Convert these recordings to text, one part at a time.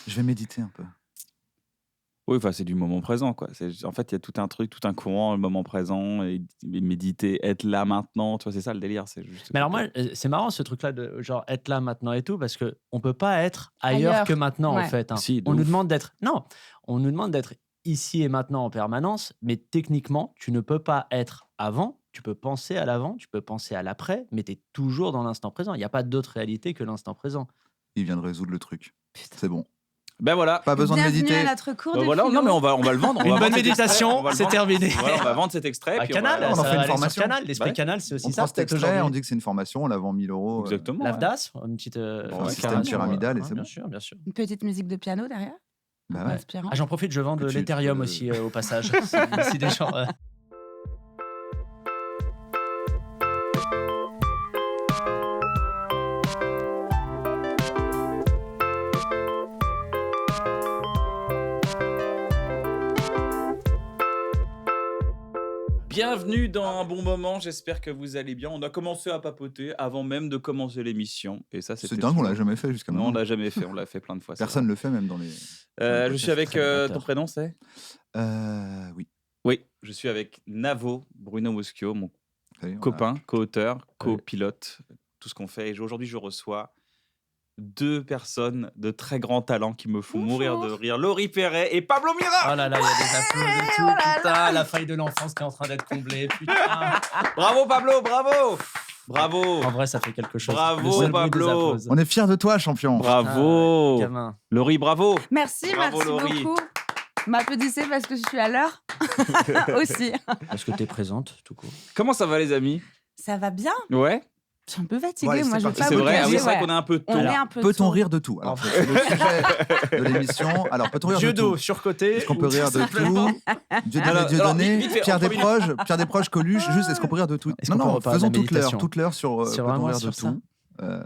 Je vais méditer un peu. Oui, enfin, c'est du moment présent, quoi. En fait, il y a tout un truc, tout un courant, le moment présent, et méditer, être là maintenant, tu vois, c'est ça le délire. C'est juste Mais alors moi, c'est marrant ce truc-là de genre être là maintenant et tout, parce qu'on peut pas être ailleurs que maintenant, en fait. Hein. Si, de On nous ouf. demande d'être... Non, on nous demande d'être ici et maintenant en permanence, mais techniquement, tu ne peux pas être avant, tu peux penser à l'avant, tu peux penser à l'après, mais tu es toujours dans l'instant présent. Il n'y a pas d'autre réalité que l'instant présent. Il vient de résoudre le truc. C'est bon. Ben voilà. Pas besoin de Bienvenue méditer. à notre cours Ben de voilà. philo. Non, mais on va le vendre. On Une va bonne vendre cet méditation, extrait, on va le c'est vendre. terminé. Voilà, on va vendre cet extrait. À puis Canal, on en ça fait va une aller sur formation. Canal. L'esprit Ouais. Canal, c'est aussi On ça. prend cet peut-être extrait, on aujourd'hui. dit que c'est une formation, on la vend 1000 €. Exactement. L'AFDAS, une petite un système déclaration, pyramidal et c'est bien bon. sûr, bien sûr. Une petite musique de piano derrière. Bah Un peu ouais. inspirant. Ah, j'en profite, je vends de Que tu l'Ethereum peux- aussi au passage. Si des gens. Bienvenue dans un bon moment, j'espère que vous allez bien. On a commencé à papoter avant même de commencer l'émission. Et ça, c'était C'est dingue, on super. l'a jamais fait jusqu'à Non, on maintenant. l'a jamais fait, on l'a fait plein de fois. c'est Personne le fait, même dans les. vrai. Je suis avec Très ton prénom, c'est Oui. Oui, je suis avec Navo, Bruno Muschio, mon Allez, voilà. copain, co-auteur, copilote, tout ce qu'on fait. Et aujourd'hui, je reçois deux personnes de très grand talent qui me font mourir de rire. Laurie Perret et Pablo Mira. Oh là là, il y a des applaudissements et tout. Putain, la faille de l'enfance qui est en train d'être comblée. Putain. Bravo Pablo, bravo. Bravo. En vrai, ça fait quelque chose. Bravo, Le seul bruit des Pablo. applaudissements. On est fiers de toi, champion. Bravo. Gamin. Laurie, bravo. Merci, Bravo, merci Laurie. beaucoup. M'applaudissez parce que je suis à l'heure aussi. Est-ce que t'es présente, tout court? Comment ça va les amis? Ça va bien. Ouais. Je suis un peu fatiguée. Ouais, moi, c'est je vais parti. pas C'est vous vrai, ah cacher, oui, c'est vrai ouais. qu'on est un peu tôt. On est un peu Peut-on tôt. rire de tout? Alors, c'est le sujet de l'émission. Alors, peut-on rire Dieu de tout? d'eau, surcoté. Est-ce qu'on peut ou rire tout de simplement- tout? Dieu Alors, donné, vite fait, Pierre en 3 Desproges, Coluche, juste est-ce qu'on peut rire de tout? Est-ce Non, qu'on peut non, reparler de faisons la méditation toute l'heure sur C'est peut-on vraiment rire de sur ça. tout.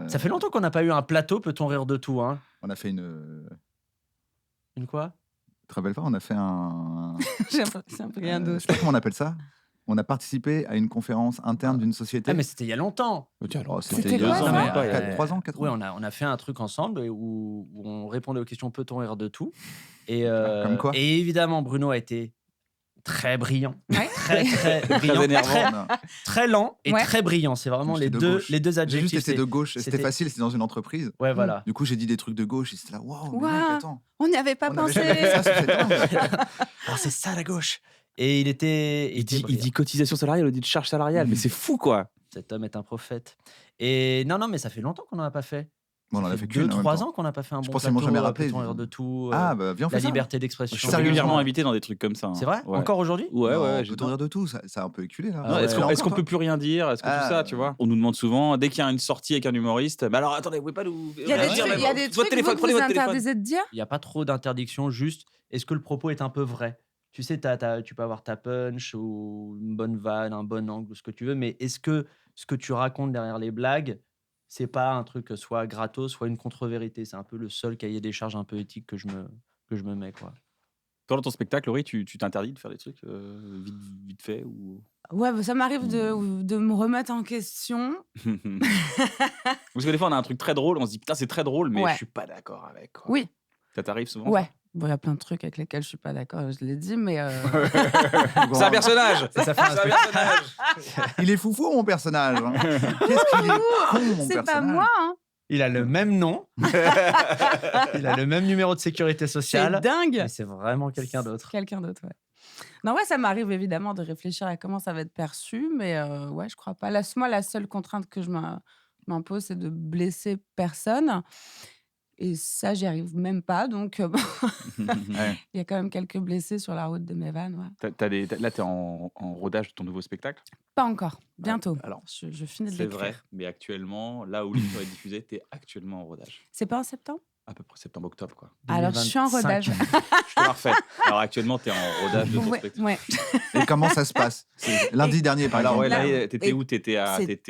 Ça fait longtemps qu'on n'a pas eu un plateau, peut-on rire de tout, hein? On a fait une Une quoi? très belle fois, on a fait un. J'ai l'impression que rien Je d'autre. sais pas comment on appelle ça. On a participé à une conférence interne d'une société. Ah, mais c'était il y a longtemps. Oh, C'était c'était il y quoi, a ça? Non, mais, 3 ans, 4 Oui, ans. on a fait un truc ensemble où on répondait aux questions peut-on rire de tout. Et, Comme quoi? et évidemment, Bruno a été très brillant. Ouais. Très, très brillant. énervant. Non, Très lent et Ouais. très brillant. C'est vraiment J'étais les de deux, gauche. les deux J'ai adjectifs. juste été de gauche. C'était c'était- facile, c'était dans une entreprise. Ouais, voilà. Du coup, j'ai dit des trucs de gauche et c'était là, waouh, mais Waouh. mec, attends. On n'y avait pas On n'avait pensé. jamais fait ça, c'est dingue. Alors, c'est ça la gauche. Et il était. Il dit brillant. cotisation salariale, il dit charge salariale, mais c'est fou quoi. Cet homme est un prophète. Et non, mais ça fait longtemps qu'on n'en a pas fait. Bon, on en Ça a fait fait qu'une, en même 2-3 temps. ans qu'on n'a pas fait un Je bon pense qu'ils m'ont plateau. jamais rappelé. Peut-on rire de tout. Ah, bah, viens, on la fait ça. liberté d'expression. Je suis Sérieusement. régulièrement invité dans des trucs comme ça. hein. C'est vrai? Ouais. Encore aujourd'hui? Ouais, Non, ouais. peut-on rire de tout? Ça a un peu éculé, là. Ah Non, ouais. est-ce qu'on peut plus rien dire? Est-ce que Ah, tout ça, tu vois? On nous demande souvent, dès qu'il y a une sortie avec un humoriste, bah alors attendez, vous pouvez pas nous. Il y a des trucs, il y a des trucs téléphone, vous prenez votre téléphone. interdisez de dire. Il n'y a pas trop d'interdictions, juste est-ce que le propos est un peu vrai? Tu sais, tu peux avoir ta punch ou une bonne vanne, un bon angle, ou ce que tu veux, mais est-ce que ce que tu racontes derrière les blagues, c'est pas un truc soit gratos, soit une contre-vérité? C'est un peu le seul cahier des charges un peu éthique que je me mets, quoi. Toi, dans ton spectacle, Laurie, tu t'interdis de faire des trucs vite fait ou. Ouais, bah, ça m'arrive de me remettre en question. Parce que des fois, on a un truc très drôle, on se dit putain, c'est très drôle, mais Ouais. je suis pas d'accord avec. Quoi. Oui, Ça t'arrive souvent? ouais. Bon, il y a plein de trucs avec lesquels je suis pas d'accord, je l'ai dit, mais C'est un personnage! Ça fait un C'est un personnage! Il est foufou, mon personnage. hein. Qu'est-ce qu'il est con, mon c'est personnage. pas moi. Hein. Il a le même nom, il a le même numéro de sécurité C'est sociale, dingue. mais c'est vraiment quelqu'un d'autre. Quelqu'un d'autre, ouais. Non, ouais, ça m'arrive évidemment de réfléchir à comment ça va être perçu, mais ouais, je crois pas. Moi, la seule contrainte que je m'impose, c'est de blesser personne. Et ça, j'y arrive même pas. Donc, Ouais. il y a quand même quelques blessés sur la route de mes vannes. Ouais. Là, t'es en rodage de ton nouveau spectacle? Pas encore, bientôt. Alors, Je finis de c'est l'écrire. vrai, mais actuellement, là où l'émission est diffusée, t'es actuellement en rodage. C'est pas en septembre? À peu près septembre-octobre, quoi. Alors, je suis en 2025. rodage. Je te la refais. Alors, actuellement, t'es en rodage de ton Ouais, spectacle. ouais. Et comment ça se passe? C'est lundi dernier, par Alors, exemple. ouais, Là, là, t'étais et où? T'étais à c'est-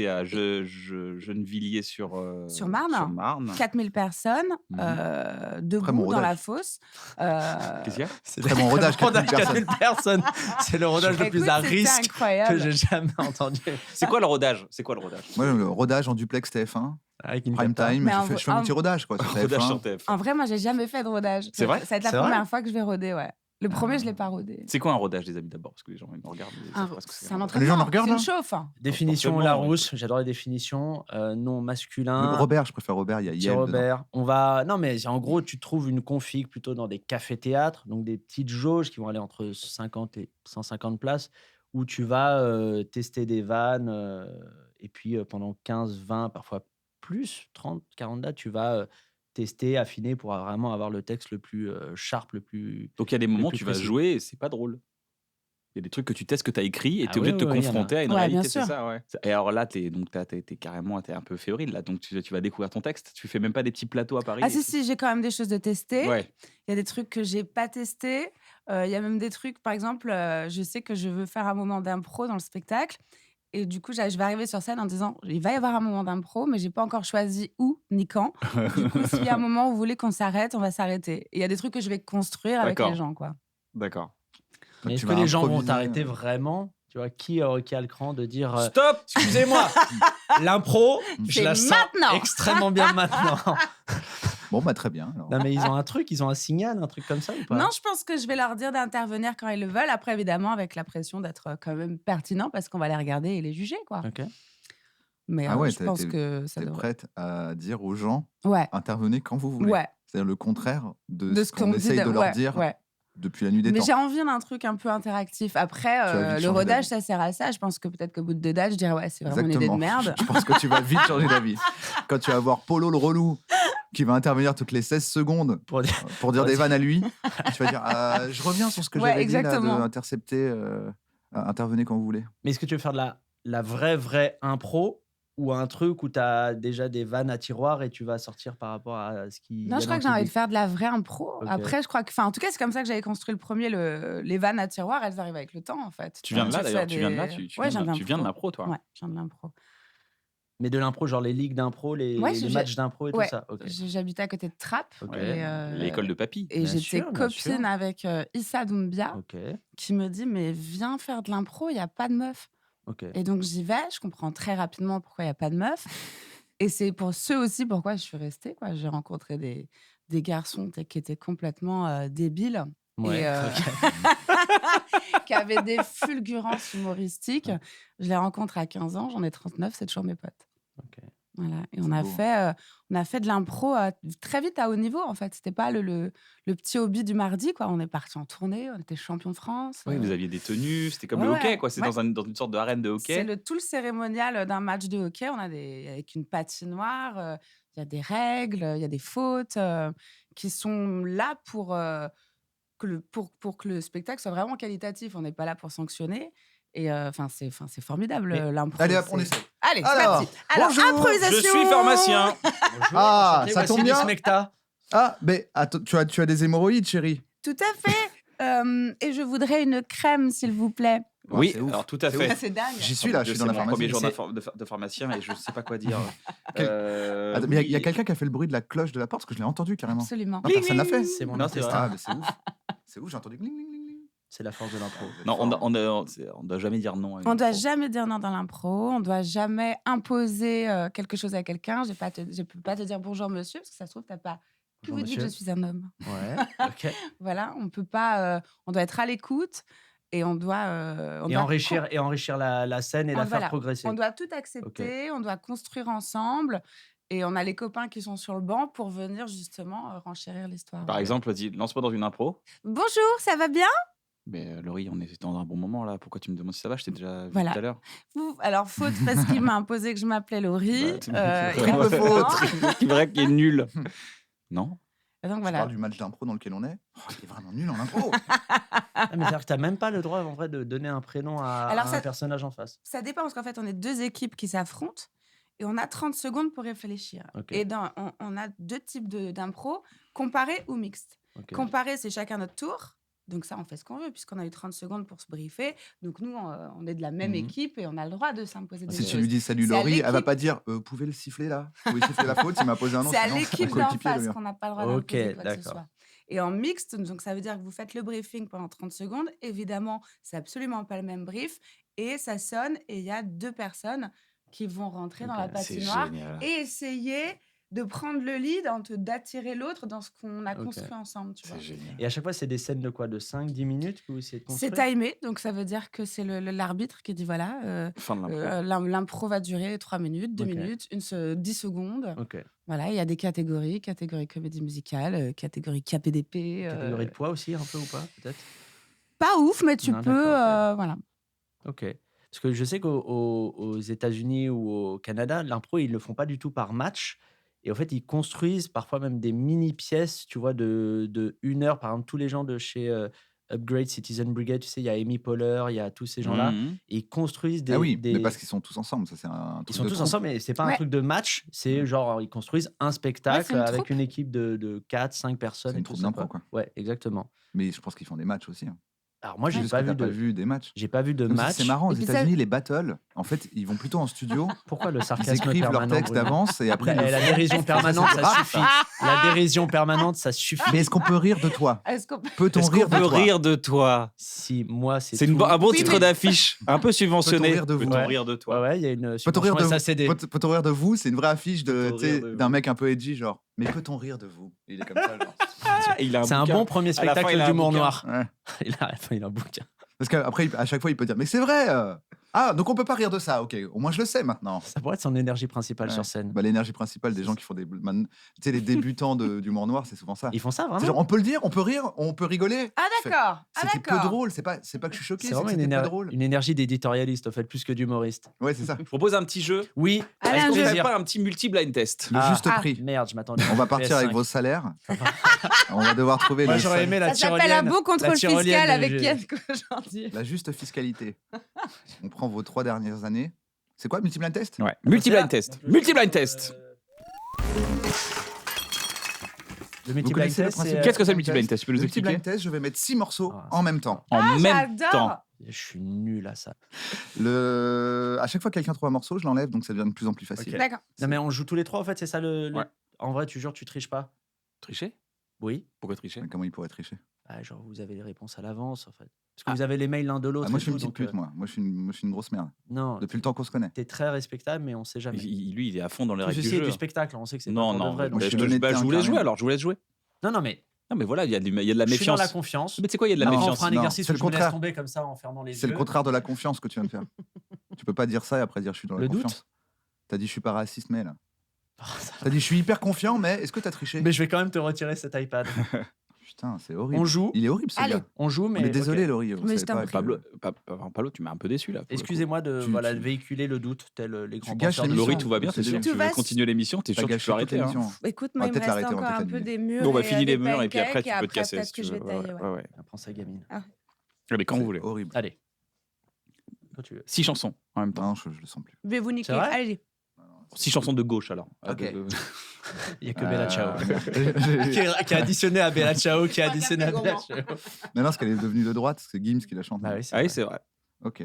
Gennevilliers sur Marne. Sur Marne. 4000 personnes Très debout bon dans la rodage. fosse. Qu'est-ce qu'il y a? C'est Très bon rodage, 4000 4000 personnes. C'est le rodage le plus Écoute, à c'était risque incroyable. que j'ai jamais entendu. C'est quoi le rodage? C'est quoi le rodage? Moi, le rodage en duplex TF1. Avec une Prime cata. time, Mais je fais mon petit rodage, quoi. sur Rodage TF1. sur TF1. En vrai, moi, j'ai jamais fait de rodage. C'est vrai Ça va être la C'est vrai première fois que je vais roder, ouais. Le premier, je l'ai pas rodé. C'est quoi un rodage, les amis, d'abord? Parce que les gens, ils me regardent. Ils savent pas ce que C'est un rodage. entraînement. Les gens nous regardent, C'est une là chauffe. Définition Forcément, Larousse, j'adore les définitions. Nom masculin. Robert, je préfère Robert, il y a Petit Yel dedans. Robert. On va. Non, mais en gros, tu trouves une config plutôt dans des cafés-théâtres, donc des petites jauges qui vont aller entre 50 et 150 places, où tu vas tester des vannes, et puis pendant 15, 20, parfois plus, 30, 40 dates, tu vas tester, affiner pour vraiment avoir le texte le plus sharp, le plus. Donc il y a des moments où plus tu vas précis. jouer et c'est pas drôle. Il y a des trucs que tu testes, que tu as écrit et Ah tu es obligé oui, de te oui, il y en a. confronter à une Ouais, réalité, bien c'est sûr. ça, ouais. Et alors là, t'es carrément t'es un peu fébrile, là. Donc tu vas découvrir ton texte. Tu fais même pas des petits plateaux à Paris. Ah et si, tout. si, j'ai quand même des choses de tester. Ouais. Il y a des trucs que j'ai pas testés. Il y a même des trucs, par exemple, je sais que je veux faire un moment d'impro dans le spectacle. Et du coup, je vais arriver sur scène en disant, il va y avoir un moment d'impro, mais j'ai pas encore choisi où ni quand. Du coup, s'il y a un moment où vous voulez qu'on s'arrête, on va s'arrêter. Et il y a des trucs que je vais construire avec les D'accord. gens, quoi. D'accord. Mais Donc, est-ce tu que vas les gens vont improviser, t'arrêter vraiment? Tu vois, qui a le cran de dire Stop. excusez-moi, l'impro, je C'est la sens maintenant. extrêmement bien maintenant. Bon, bah très bien. alors. Non, mais ils ont un truc, ils ont un signal, un truc comme ça ou pas? Non, je pense que je vais leur dire d'intervenir quand ils le veulent. Après, évidemment, avec la pression d'être quand même pertinent parce qu'on va les regarder et les juger, quoi. Ok. Mais Ah ouais, je pense que ça T'es devrait. prête à dire aux gens, Ouais, intervenez quand vous voulez. ouais. C'est-à-dire le contraire de De ce qu'on essaye de leur ouais, dire ouais. depuis la nuit des Mais temps. j'ai envie d'un truc un peu interactif. Après, Tu vas vite le changer rodage, d'avis. ça sert à ça. Je pense que peut-être qu'au bout de 2 dates, je dirais, ouais, c'est vraiment une idée de Exactement. merde. Je pense que tu vas vite changer d'avis. Quand tu vas voir Polo le relou qui va intervenir toutes les 16 secondes Pour dire. pour dire des vannes à lui, tu vas dire je reviens sur ce que Ouais, j'avais dit là, exactement. d'intercepter, intervenez quand vous voulez. Mais est-ce que tu veux faire de la vraie impro ou un truc où tu as déjà des vannes à tiroir et tu vas sortir par rapport à ce qui. Non, je crois que j'ai envie de faire de la vraie impro. Ok. Après, je crois que, en tout cas, c'est comme ça que j'avais construit le premier. Les vannes à tiroir, elles arrivent avec le temps, en fait. Tu viens de là, fais d'ailleurs. Tu viens de là. des- Tu Ouais, viens je de- tu viens de l'impro, toi. Ouais, je viens de l'impro. Mais de l'impro, genre les ligues d'impro, les Ouais, matchs d'impro et ouais. tout ça. Ok. J'habitais à côté de Trappes. Ok. Et, L'école de papy. Et Bien j'étais sûr, bien sûr. copine avec Issa Doumbia, Ok. qui me dit, mais viens faire de l'impro, il n'y a pas de meuf. Ok. Et donc j'y vais, je comprends très rapidement pourquoi il n'y a pas de meuf. Et c'est pour ceux aussi pourquoi je suis restée, quoi. J'ai rencontré des garçons qui étaient complètement débiles. Ouais. Et, ok. qui avaient des fulgurances humoristiques. Je les rencontre à 15 ans, j'en ai 39, c'est toujours mes potes. Ok. Voilà. Et C'est on a beau. fait de l'impro très vite à haut niveau, en fait. C'était pas le petit hobby du mardi, quoi. On est parti en tournée, on était champion de France. Oui, vous aviez des tenues. C'était comme Ouais, le hockey, ouais, quoi. C'est ouais. dans une sorte de arène de C'est hockey. tout le cérémonial d'un match de hockey. On a avec une patinoire, il y a des règles, il y a des fautes qui sont là pour que le spectacle soit vraiment qualitatif. On n'est pas là pour sanctionner. Et c'est formidable, Mais- l'impro. Allez hop, on essaie. Allez, c'est Alors, parti. Alors, bonjour, improvisation. Je suis pharmacien. Bonjour, Ah, enchanté, ça voici tombe bien. Miss Mecta. Ah, mais attends, tu as des hémorroïdes, chérie. Tout à fait. Et je voudrais une crème, s'il vous plaît. Oui, c'est ouf. alors tout à C'est fait. Ça, c'est dingue. J'y suis là, je suis dans la C'est mon pharmacie. premier jour C'est- de pharmacien et je ne sais pas quoi dire. Quel- Attends, mais il y a Oui. quelqu'un qui a fait le bruit de la cloche de la porte parce que je l'ai entendu carrément. Absolument. Non, personne l'a fait. C'est mon Non, c'est intestin. vrai. Ah, mais c'est ouf. C'est ouf, j'ai entendu gling, gling, gling, gling. C'est la force de l'impro. Non, on doit jamais dire non. à une On doit impro. jamais dire non dans l'impro. On doit jamais imposer quelque chose à quelqu'un. Je peux pas te dire bonjour monsieur parce que ça se trouve t'as pas. Qui Bonjour, vous dit que je monsieur. suis un homme? Ouais. Ok. Voilà, on peut pas. On doit être à l'écoute et on doit. Et enrichir la scène et la faire Voilà. progresser. On doit tout accepter. On doit construire ensemble. Et on a les copains qui sont sur le banc pour venir justement renchérir l'histoire. Par exemple, vas-y, lance-moi dans une impro. Bonjour, ça va bien? Mais Laurie, on est dans un bon moment là. Pourquoi tu me demandes si ça va? Je t'ai déjà vu Voilà. tout à l'heure. Alors, faute parce qu'il m'a imposé que je m'appelais Laurie. Bah, il a faute. C'est vrai qu'il est nul. Non? Et donc Je voilà. parle du match d'impro dans lequel on est. Oh, il est vraiment nul en impro. Ah, mais c'est-à-dire que tu n'as même pas le droit en vrai de donner un prénom Alors, à un ça- personnage en face. Ça dépend parce qu'en fait, on est 2 équipes qui s'affrontent et on a 30 secondes pour réfléchir. Ok. Et on a 2 types d'impro, comparé ou mixte. Ok. Comparé, c'est chacun notre tour. Donc ça, on fait ce qu'on veut puisqu'on a eu 30 secondes pour se briefer. Donc nous, on est de la même Mhm. équipe et on a le droit de s'imposer des Si tu choses. lui dis salut C'est à Laurie, elle va l'équipe. pas dire vous pouvez le siffler là. Vous pouvez siffler la faute, il m'a posé un nom. C'est à sinon, l'équipe mon d'en coéquipier, face le- qu'on n'a pas le droit Ok, d'imposer quoi que ce d'accord. soit. Et en mixte, donc ça veut dire que vous faites le briefing pendant 30 secondes. Évidemment, c'est absolument pas le même brief. Et ça sonne et il y a 2 personnes qui vont rentrer dans Ok, la c'est patinoire génial. et essayer de prendre le lead, d'attirer l'autre dans ce qu'on a Ok. construit ensemble, tu vois. C'est génial. Et à chaque fois, c'est des scènes de quoi? De 5-10 minutes que vous essayez de C'est construire? timé, donc ça veut dire que c'est l'arbitre qui dit voilà, Fin de l'impro. l'impro va durer 3 minutes, 2 Ok. minutes, 10 secondes. Ok. Voilà, il y a des catégories, catégorie comédie musicale, catégorie KPDP. Catégorie de poids aussi, un peu ou pas, peut-être? Pas ouf, mais tu Non, peux, d'accord, ok. voilà. Ok. Parce que je sais qu'aux États-Unis ou au Canada, l'impro, ils le font pas du tout par match. Et en fait, ils construisent parfois même des mini-pièces, tu vois, de 1 heure. Par exemple, tous les gens de chez Upgrade Citizen Brigade, tu sais, il y a Amy Poehler, il y a tous ces gens-là. Mhm. Et ils construisent Ah oui, mais des... parce qu'ils sont tous ensemble, ça c'est un Ils truc sont de tous troupe. ensemble, mais c'est pas un Ouais. truc de match. C'est genre, ils construisent un spectacle une avec troupe. une équipe de 4-5 personnes. C'est et une tout troupe ça, d'impro, quoi. Ouais, exactement. Mais je pense qu'ils font des matchs aussi. Hein. Alors moi, C'est j'ai juste pas que t'as vu pas de... vu des matchs. J'ai pas vu de Comme si match. c'est marrant, aux Et puis ça- États-Unis, les battles, en fait, ils vont plutôt en studio, Pourquoi le ils sarcasme écrivent leur permanent, texte Bruno d'avance et après. ils le La font. dérision permanente, ça Ah. suffit. La dérision permanente, ça suffit. Mais est-ce qu'on peut rire de toi? Est-ce qu'on peut... Peut-on Est-ce rire qu'on de peut toi? rire de toi? Si moi, c'est C'est tout. un bon Oui, titre mais- d'affiche, un peu subventionné. rire de vous? Peut-on Ouais. rire de Ouais, toi? ouais, il y a une Peut-on rire subvention de SACD. Peut-on rire de vous? C'est une vraie affiche Peut-on tu sais, rire de d'un vous? mec un peu edgy, genre. Mais peut-on rire de vous? Il est comme ça, genre. Et il a C'est un bouquin. bon premier À la fin, spectacle il a un d'humour bouquin. noir. Ouais. Il a un bouquin. Parce qu'après, à chaque fois, il peut dire, mais c'est vrai. Ah, donc on peut pas rire de ça. Ok, au moins je le sais maintenant. Ça pourrait être son énergie principale Ouais. sur scène. Bah, l'énergie principale des gens qui font des. Tu sais, les débutants d'humour noir, c'est souvent ça. Ils font ça C'est vraiment genre, on peut le dire, on peut rire, on peut rigoler. Ah Je fais, d'accord. Ah C'était peu d'accord. drôle, c'est pas que je suis choqué, C'est c'est vraiment que c'était peu drôle. une énergie d'éditorialiste, au fait, plus que d'humoriste. Ouais, c'est ça. Je propose un petit jeu. Oui, Allez, avec un Est-ce qu'on jeu. ferait plaisir. pas un petit multi-blind test? Le juste Ah. prix. Merde, je m'attendais. On va partir avec PS5. vos salaires. On va devoir trouver Moi, le j'aurais aimé la Ça s'appelle un tyrolienne. beau contrôle la tyrolienne fiscal de- avec j'ai- Yann qu'aujourd'hui. la juste fiscalité. On prend vos 3 dernières années. C'est quoi, multi-blind test? Ouais. Multi-blind test. Multi-blind test. Le Vous multi-blind connaissez le test, principe? c'est, Qu'est-ce que c'est le multi-blind multi-blind test? Tu peux Le nous expliquer? multi-blind test, je vais mettre 6 morceaux Ah, en même temps. En même temps. J'adore. Je suis nul à ça. À chaque fois que quelqu'un trouve un morceau, je l'enlève, donc ça devient de plus en plus facile. Ok. D'accord. Non, mais on joue tous les trois, en fait, c'est ça le. Ouais. En vrai, tu jures, tu triches pas? Tricher? Oui. Pourquoi tricher? Mais comment il pourrait tricher? Ah, genre, vous avez les réponses à l'avance, en fait. Parce que vous avez les mails l'un de l'autre. Moi, et je suis une tout, petite donc, pute, moi. Moi, je suis une grosse merde. Non, Depuis le temps qu'on se connaît. t'es très respectable, mais on sait jamais. Lui, il est à fond dans les Tout règles du ceci est jeu. du spectacle, on sait que c'est Non, pas pour non. de vrai. moi, donc- je suis honnête, Je vous laisse jouer carrément. alors. Je vous laisse jouer. Non, mais Non, mais voilà, il y a de la je suis dans méfiance. la confiance. Mais tu sais quoi, il y a de la Non, Après, on méfiance. fera un Non, exercice c'est où le je me laisse contraire. tomber comme ça en fermant les yeux. C'est le contraire de la confiance que tu viens de faire. Tu peux pas dire ça et après dire je suis dans la Le doute confiance. T'as dit je suis pas raciste, mais là. Ah, ça- T'as dit je suis hyper confiant, mais est-ce que t'as triché? Mais je vais quand même te retirer cet iPad. Putain, c'est horrible. On joue. Il est horrible ce Allez. gars. On joue, mais. Mais désolé, ok. Laurie. vous Mais savez je t'en pas prie. que- Pablo, tu m'as un peu déçu là. pour le coup. Excusez-moi de Tu- véhiculer le doute, tel les grands gâches penseurs de l'émission. Laurie, son. tout va bien, C'est t'es sûr? sûr. Tu Tu vas- veux continuer l'émission? T'es T'as sûr que tu gâché peux toute arrêter? hein l'émission. Écoute, On moi, va il me peut-être reste l'arrêter, on encore va un peut-être peu l'annuler. des murs. Bon, on va et finir les des murs et puis après, pancakes, tu peux te casser. Peut-être si que tu je vais veux. tailler, ouais. Ouais. Prends ça, gamine. Allez, quand vous C'est voulez. horrible. Allez. Quand tu veux. 6 chansons en même temps. Non, je le sens plus. Je vais vous niquer. C'est vrai Allez-y. 6 chansons de gauche alors. Ok. Il n'y a que Bella Ciao. J'ai- Qui a additionné à Bella Ciao, qui a additionné à Bella Ciao. Non, parce qu'elle est devenue de droite, c'est Gims qui la chante. Bah oui, c'est Ah oui, vrai. c'est vrai. Ok.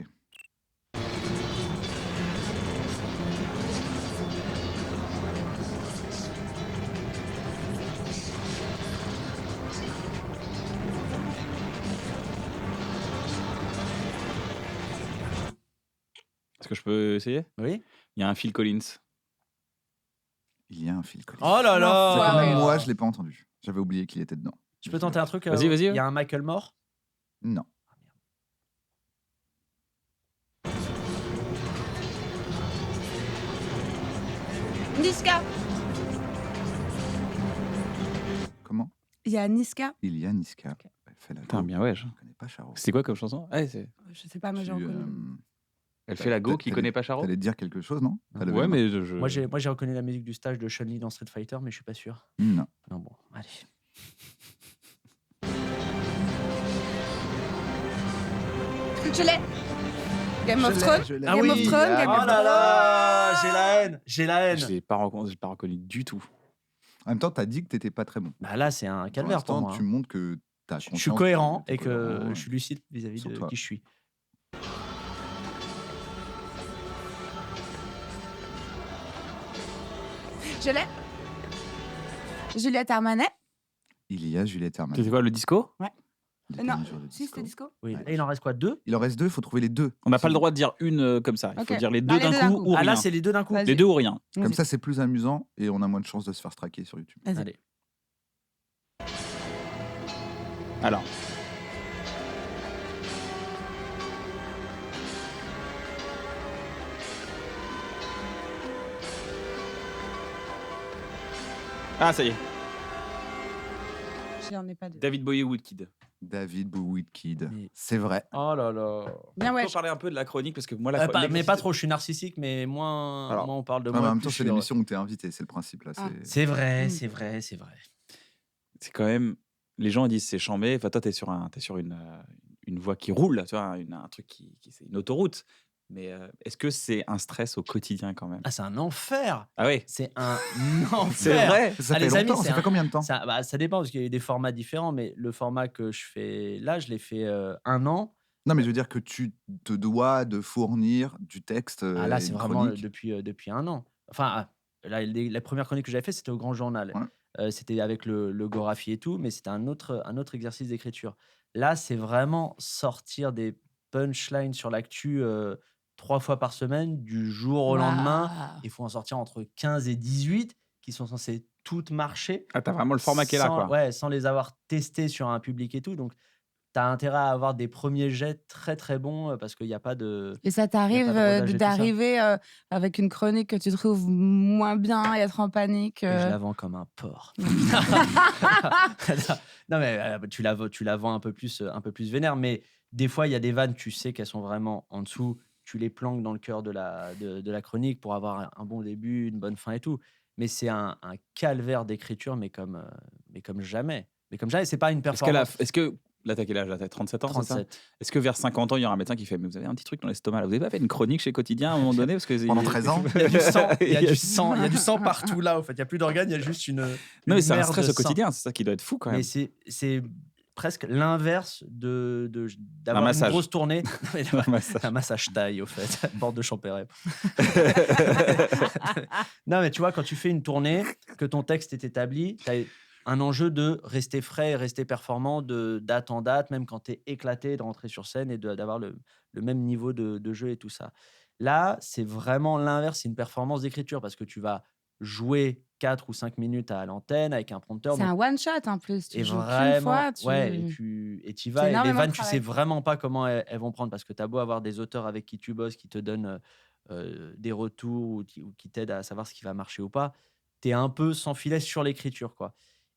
Est-ce que je peux essayer? Oui. Il y a un Phil Collins. Il y a un Phil Collins. Oh là C'est là que même ouais. moi, je l'ai pas entendu. J'avais oublié qu'il était dedans. Je peux tenter un truc Vas-y, vas-y. Il y a un Michael Moore. Non. Niska. Comment? Il y a Niska. Il y a Niska. Ok. Elle fait la Putain, go. bien ouais. Je connais pas Charo. C'était quoi comme chanson? Ah, Je sais pas, mais j'en Tu, connais. Elle fait la go qui t'allais- connaît pas Charo? T'allais te dire quelque chose, non? T'as levé Ouais, la main. mais Moi, j'ai reconnu la musique du stage de Chun-Li dans Street Fighter, mais je suis pas sûr. Non. Non, bon, allez. Je l'ai. Game of Je l'ai, Thrones. je l'ai. Ah Game oui. of Thrones. Game Oh of là Thrones. là, j'ai la haine, j'ai la haine. je l'ai pas reconnu du tout. En même temps, t'as dit que t'étais pas très bon. Bah là, c'est un Pour calvaire pour l'instant, moi. tu montres que t'as Je conscience. suis cohérent t'es et que cohérent, je suis lucide vis-à-vis Sur de toi. qui je suis. Je l'ai. Juliette Armanet. Il y a Juliette Armanet. C'était quoi, le disco? Il était Non, un jour de si c'était disco. disco. Oui. Ouais. Et il en reste quoi? 2? Il en reste 2, il faut trouver les 2. On n'a pas le droit de dire une comme ça. Il faut Ok. dire les Bah, deux les deux d'un coup ou Ah rien. là, c'est les 2 d'un coup. Vas-y. Les deux ou rien. Comme Vas-y. ça, c'est plus amusant et on a moins de chances de se faire traquer sur YouTube. Vas-y. Allez. Alors. Ah, ça y est. J'en ai pas deux. David Bowie Woodkid. David Bowie Kid. Mais- C'est vrai. Oh là là. Bien, On ouais. peut parler un peu de la chronique parce que moi, Mais pas trop, je suis narcissique, mais moins, Alors, moins on parle de Ouais, mais moi. en même plus temps, je c'est suis heureux. l'émission où t'es invité, c'est le principe là. Ah. C'est vrai, Mm. c'est vrai, c'est vrai. C'est quand même. Les gens disent c'est chambé. Enfin, toi, t'es sur une voie qui roule, tu vois, un truc c'est une autoroute. Mais est-ce que c'est un stress au quotidien quand même? Ah, c'est un enfer. Ah oui, C'est un enfer. c'est vrai. Ça Ah, fait les amis, longtemps, c'est ça fait un- combien de temps? Ça dépend parce qu'il y a eu des formats différents, mais le format que je fais là, je l'ai fait 1 an. Non, mais je veux dire que tu te dois de fournir du texte, Ah là, c'est une vraiment chronique. depuis 1 an. Enfin, la première chronique que j'avais fait, c'était au Grand Journal. Ouais. C'était avec le Gorafi et tout, mais c'était un autre exercice d'écriture. Là, c'est vraiment sortir des punchlines sur l'actu 3 fois par semaine, du jour au lendemain. Waouh. Il faut en sortir entre 15 et 18 qui sont censées toutes marcher. Ah, t'as vraiment le format qui est là, sans- quoi. Ouais, sans les avoir testés sur un public et tout. Donc, tu as intérêt à avoir des premiers jets très très bons parce qu'il n'y a pas de. Et ça t'arrive de rodage et tout ça. d'arriver avec une chronique que tu trouves moins bien et être en panique. Et je la vends comme un porc. Non, mais tu la vends un peu plus vénère. Mais des fois, il y a des vannes, tu sais qu'elles sont vraiment en dessous. Tu les planques dans le cœur de la chronique pour avoir un bon début, une bonne fin et tout. Mais c'est un calvaire d'écriture, mais comme jamais. Mais comme jamais, c'est pas une performance. Est-ce que. Là, t'as quel âge? Là, t'as 37 ans, c'est ça? 37. Est-ce que vers 50 ans, il y aura un médecin qui fait mais vous avez un petit truc dans l'estomac là. Vous avez pas fait une chronique chez Quotidien à un moment donné parce que Pendant 13 ans. Il y a du sang, il y a du sang partout là. En fait, il y a plus d'organes, il y a juste une. Non, mais c'est un mer stress de au sang. quotidien. C'est ça qui doit être fou quand même. Mais c'est presque l'inverse d'avoir une massage. grosse tournée. Un massage. Un massage taille, au fait, porte de Champéret. Non, mais tu vois, quand tu fais une tournée, que ton texte est établi, tu as un enjeu de rester frais et rester performant de date en date, même quand tu es éclaté, de rentrer sur scène et d'avoir le même niveau de jeu et tout ça. Là, c'est vraiment l'inverse, c'est une performance d'écriture parce que tu vas jouer 4 ou 5 minutes à l'antenne avec un prompteur. C'est donc- un one shot en plus. Tu et joues qu'une vraiment, fois. ouais, et tu y vas. C'est Et les énormément vannes, de tu sais travail. vraiment pas comment elles vont prendre parce que tu as beau avoir des auteurs avec qui tu bosses, qui te donnent des retours ou qui t'aident à savoir ce qui va marcher ou pas. Tu es un peu sans filet sur l'écriture, quoi.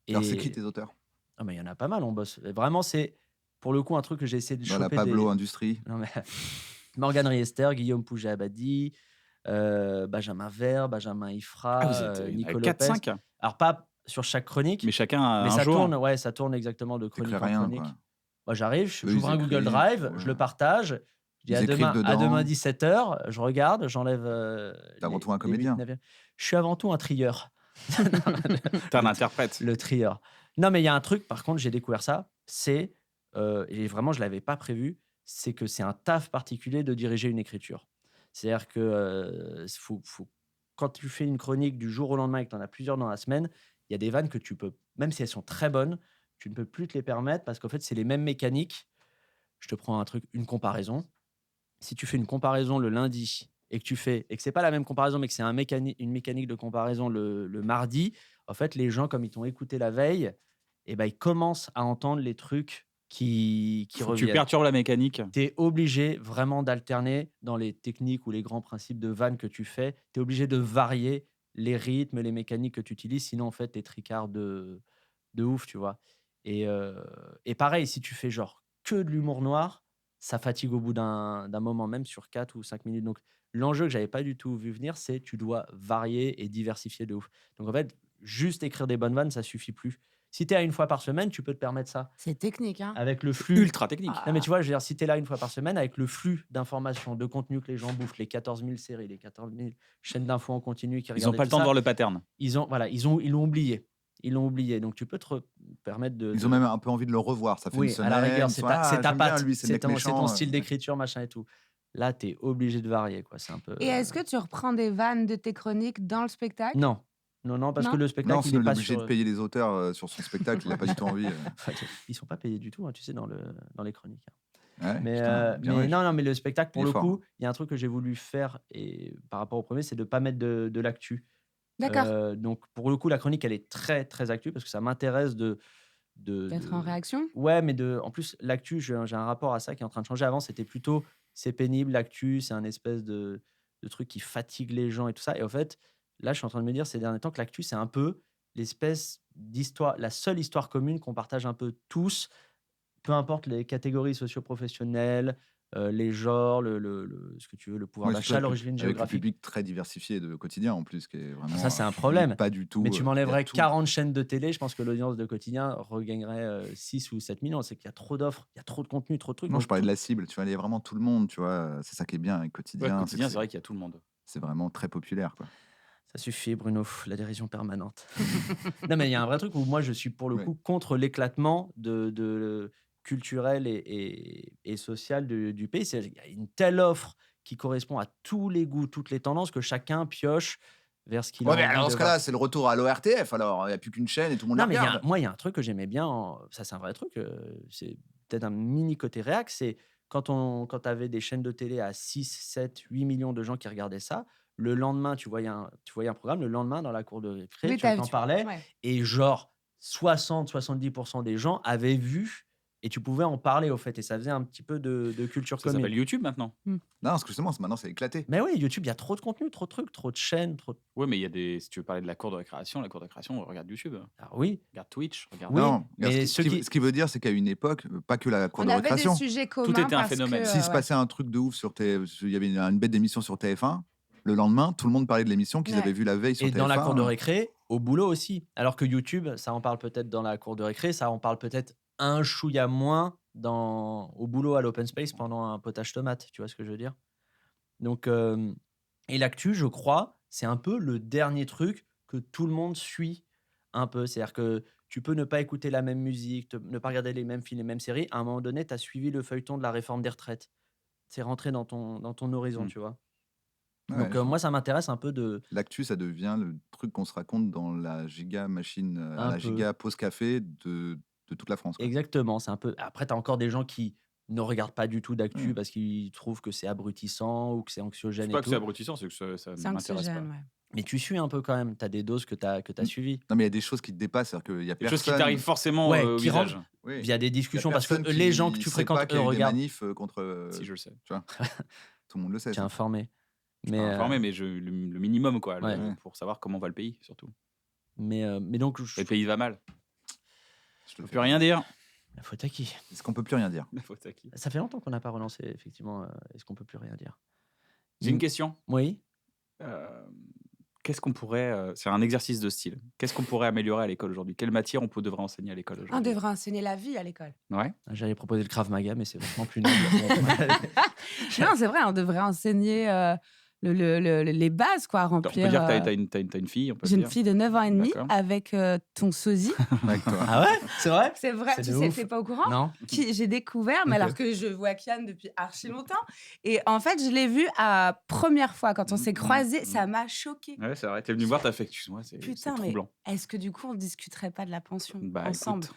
Alors, c'est qui tes auteurs? Ah, mais il y en a pas mal, on bosse. Et vraiment, c'est pour le coup un truc que j'ai essayé de Voilà, choper. Pablo Industrie. Non, mais... Morgane Riester, Guillaume Pouget-Abadi, Benjamin Vert, Benjamin Ifra, Ah, vous êtes Nico 4-5. Lopez. Alors, pas sur chaque chronique, Mais chacun a mais un ça jour. tourne, ouais, ça tourne exactement de chronique T'écris en rien, chronique. quoi. Moi, j'arrive, Eux, j'ouvre ils un Google écrivent, Drive, ouais. je le partage. Je dis Ils à écrivent demain dedans. 17h, je regarde, j'enlève. T'es avant tout un les comédien. 8, 9e. Je suis avant tout un trieur. T'es un interprète. Le trieur. Non, mais il y a un truc, par contre, j'ai découvert ça, c'est, et vraiment, je ne l'avais pas prévu, c'est que c'est un taf particulier de diriger une écriture. C'est-à-dire que quand tu fais une chronique du jour au lendemain et que tu en as plusieurs dans la semaine, il y a des vannes que tu peux, même si elles sont très bonnes, tu ne peux plus te les permettre parce qu'en fait, c'est les mêmes mécaniques. Je te prends un truc, une comparaison. Si tu fais une comparaison le lundi et que c'est pas la même comparaison, mais que c'est une mécanique de comparaison le mardi, en fait, les gens, comme ils t'ont écouté la veille, et ben, ils commencent à entendre les trucs qui Faut que tu reviennent. perturbes la mécanique. Tu es obligé vraiment d'alterner dans les techniques ou les grands principes de vannes que tu fais. Tu es obligé de varier les rythmes, les mécaniques que tu utilises. Sinon, en fait, tu es tricard de ouf, tu vois. Et pareil, si tu fais genre que de l'humour noir, ça fatigue au bout d'un moment, même sur 4 ou 5 minutes. Donc, l'enjeu que j'avais pas du tout vu venir, c'est tu dois varier et diversifier de ouf. Donc, en fait, juste écrire des bonnes vannes, ça suffit plus. Si tu es à une fois par semaine, tu peux te permettre ça. C'est technique, hein. Avec le flux. Ultra technique. Non, mais tu vois, je veux dire, si tu es là une fois par semaine, avec le flux d'informations, de contenu que les gens bouffent, les 14 000 séries, les 14 000 chaînes d'infos en continu qui Ils regardent. n'ont pas le temps de voir le pattern. Ils l'ont oublié. Ils l'ont oublié. Donc, tu peux te permettre de. Ils ont même un peu envie de le revoir. Ça fait une Oui, semaine. à la rigueur, c'est ta j'aime bien, patte. lui, c'est le C'est mec ton méchant, style d'écriture, machin et tout. Là, tu es obligé de varier, quoi. C'est un peu. Et est-ce que tu reprends des vannes de tes chroniques dans le spectacle? Non. Non, parce que Non? le Non, spectacle, il sinon est il est pas obligé sur. de payer les auteurs sur son spectacle, il a pas du tout envie. Enfin, ils sont pas payés du tout, hein, tu sais, dans les chroniques, hein. Ouais, Mais, putain, bien riche. non, mais le spectacle, Il pour est le fort. coup, il y a un truc que j'ai voulu faire et par rapport au premier, c'est de pas mettre de l'actu. D'accord. Donc, pour le coup, la chronique, elle est très, très actu parce que ça m'intéresse D'être en de réaction? ouais, mais en plus, l'actu, j'ai un rapport à ça qui est en train de changer. Avant, c'était plutôt: «C'est pénible l'actu, c'est un espèce de truc qui fatigue les gens et tout ça» et en fait, là, je suis en train de me dire ces derniers temps que l'actu, c'est un peu l'espèce d'histoire la seule histoire commune qu'on partage un peu tous, peu importe les catégories socio-professionnelles, les genres, ce que tu veux, le pouvoir Ouais, d'achat, surtout l'origine avec le géographique. public très diversifié de quotidien en plus, qui est Ça, vraiment c'est un public problème. pas du tout. Mais tu Il y a m'enlèverais tout. 40 chaînes de télé, je pense que l'audience de quotidien regagnerait 6 ou 7 millions. C'est qu'il y a trop d'offres, il y a trop de contenu, trop de trucs. Non, je Donc parlais de tout. la cible. Tu vois, il y a vraiment tout le monde. Tu vois, c'est ça qui est bien avec Ouais, quotidien, c'est que quotidien, c'est vrai qu'il y a tout le monde. c'est vraiment très populaire, quoi. Ça suffit, Bruno, la dérision permanente. Non, mais il y a un vrai truc où moi, je suis pour le Ouais. coup contre l'éclatement culturel et social du pays. Il y a une telle offre qui correspond à tous les goûts, toutes les tendances, que chacun pioche vers ce qu'il a Ouais, mais envie alors dans de ce voir. cas-là, c'est le retour à l'ORTF. Alors, il n'y a plus qu'une chaîne et tout le monde la Non, mais regarde. moi, il y a un truc que j'aimais bien, ça c'est un vrai truc, c'est peut-être un mini côté réac, c'est quand tu avais des chaînes de télé à 6, 7, 8 millions de gens qui regardaient ça, le lendemain, tu voyais un programme, le lendemain, dans la cour de récré, Oui, tu t'en parlais ouais. et genre 60-70% des gens avaient vu et tu pouvais en parler, au fait et ça faisait un petit peu de culture Ça commune. s'appelle YouTube maintenant. Non, parce que justement, maintenant, c'est éclaté. Mais oui, YouTube, il y a trop de contenu, trop de trucs, trop de chaînes, trop de Ouais, mais il y a des. Si tu veux parler de la cour de récréation, regarde YouTube. ah oui, Regarde Twitch, regarde. Oui, Non, regarde, mais ce qui veut dire, c'est qu'à une époque, pas que la cour On de avait des récréation. sujets communs était un parce phénomène. que, S'il se ouais. passait un truc de ouf il y avait une bête d'émission sur TF1, le lendemain, tout le monde parlait de l'émission qu'ils Ouais. avaient vue la veille sur et TF1. dans la cour de récré, au boulot aussi. Alors que YouTube, ça en parle peut-être dans la cour de récré, ça en parle peut-être un chouïa moins au boulot à l'open space pendant un potage tomate. Tu vois ce que je veux dire? Donc, et l'actu, je crois, c'est un peu le dernier truc que tout le monde suit un peu. C'est-à-dire que tu peux ne pas écouter la même musique, ne pas regarder les mêmes films, les mêmes séries. À un moment donné, tu as suivi le feuilleton de la réforme des retraites. C'est rentré dans ton horizon, Mm. tu vois. Ouais, Donc, je vois. moi, ça m'intéresse un peu de. L'actu, ça devient le truc qu'on se raconte dans la giga machine, à Un la peu. giga pause café de toute la France, quoi. Exactement, c'est un peu. Après, tu as encore des gens qui ne regardent pas du tout d'actu Ouais. parce qu'ils trouvent que c'est abrutissant ou que c'est C'est anxiogène et pas que c'est tout. abrutissant, c'est que ça ne C'est m'intéresse pas. anxiogène, ouais. Mais tu suis un peu quand même. Tu as des doses que tu as suivies Non, mais il y a des choses qui te dépassent, c'est-à-dire qu'il y a Des choses qui personne. t'arrivent forcément Ouais, au qui rentrent visage. Oui. via des Il y a discussions parce que personne les gens que qui tu sait pas fréquentes, qu'il y eux, a eu des regardent. manifs contre. Si je le sais. Tu vois, tout le monde le sait. Tu es Ça. informé. Je suis Mais, pas informé, mais le minimum, quoi, Ouais. pour savoir comment va le pays, surtout. mais donc, Le pays va mal. Je te Je le peux fais plus rien dire. la faute à qui? Est-ce qu'on peut plus rien dire? La faute à qui? Ça fait longtemps qu'on n'a pas relancé, effectivement. Est-ce qu'on peut plus rien dire? J'ai une question. Oui. Qu'est-ce qu'on pourrait. C'est un exercice de style. Qu'est-ce qu'on pourrait améliorer à l'école aujourd'hui? Quelle matière devrait enseigner à l'école On aujourd'hui? devrait enseigner la vie à l'école. Ouais. J'allais proposer le Krav Maga, mais c'est vachement plus noble. Non, c'est vrai, on devrait enseigner les bases, quoi, On peut remplir. dire que t'as une fille, on peut J'ai le une dire. fille de 9 ans et demi D'accord. avec ton sosie. Avec toi. Ah ouais? C'est vrai? C'est vrai, C'est tu de sais, ouf. t'es pas au courant? Non. J'ai découvert, mais Ok. alors que je vois Kian depuis archi longtemps. Et en fait, je l'ai vue à première fois quand on s'est croisés, ça m'a choquée. Ouais, c'est vrai. T'es venu me voir, t'as fait. Excuse-moi, c'est Putain, mais troublant. est-ce que du coup, on discuterait pas de la pension Bah, ensemble? écoute.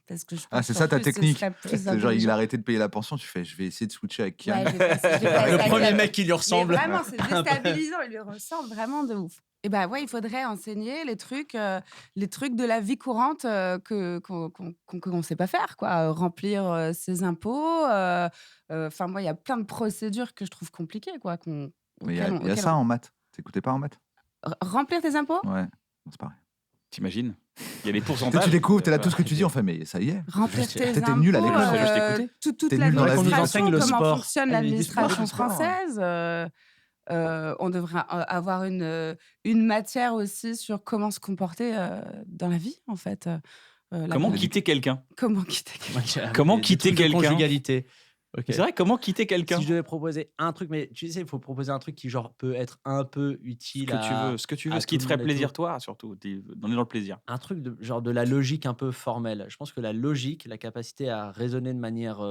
Parce que je pense Ah, c'est qu'en ça ta plus, ce technique. serait plus C'est genre, il intelligent. a arrêté de payer la pension, tu fais, je vais essayer de switcher avec Kian. Ouais, je vais passer Le avec premier elle. mec qui lui ressemble. Mais vraiment, c'est déstabilisant. Il lui ressemble vraiment de ouf. Et bah ouais, il faudrait enseigner les trucs de la vie courante qu'on sait pas faire, quoi. Remplir ses impôts. Enfin, moi, il y a plein de procédures que je trouve compliquées, quoi. Mais il y a ça en maths. T'écoutais pas en maths? Remplir tes impôts? Ouais, c'est pareil. T'imagines? Il y a des Tu pourcentages. découvres, t'es là, tout ce que tu dis, on fait, mais ça y est. Remplir tes T'étais impôts. nul à l'école, ça, juste écouter. Toute T'es nul dans la vie. l'administration, Qu'on nous enseigne le comment sport. fonctionne Elle lui dit sport, l'administration le sport. française. On devrait avoir une matière aussi sur comment se comporter dans la vie, en fait. Comment con- quitter quelqu'un? Comment quitter quelqu'un. Comment Des quitter trucs de quelqu'un? Conjugalité. Ok. C'est vrai, comment quitter quelqu'un? Si je devais proposer un truc, mais tu sais, il faut proposer un truc qui genre peut être un peu utile Ce que tu veux, à ce qui tout te le ferait monde et plaisir, tout. toi, surtout. On est dans le plaisir. Un truc de genre de la logique un peu formelle. Je pense que la logique, la capacité à raisonner de manière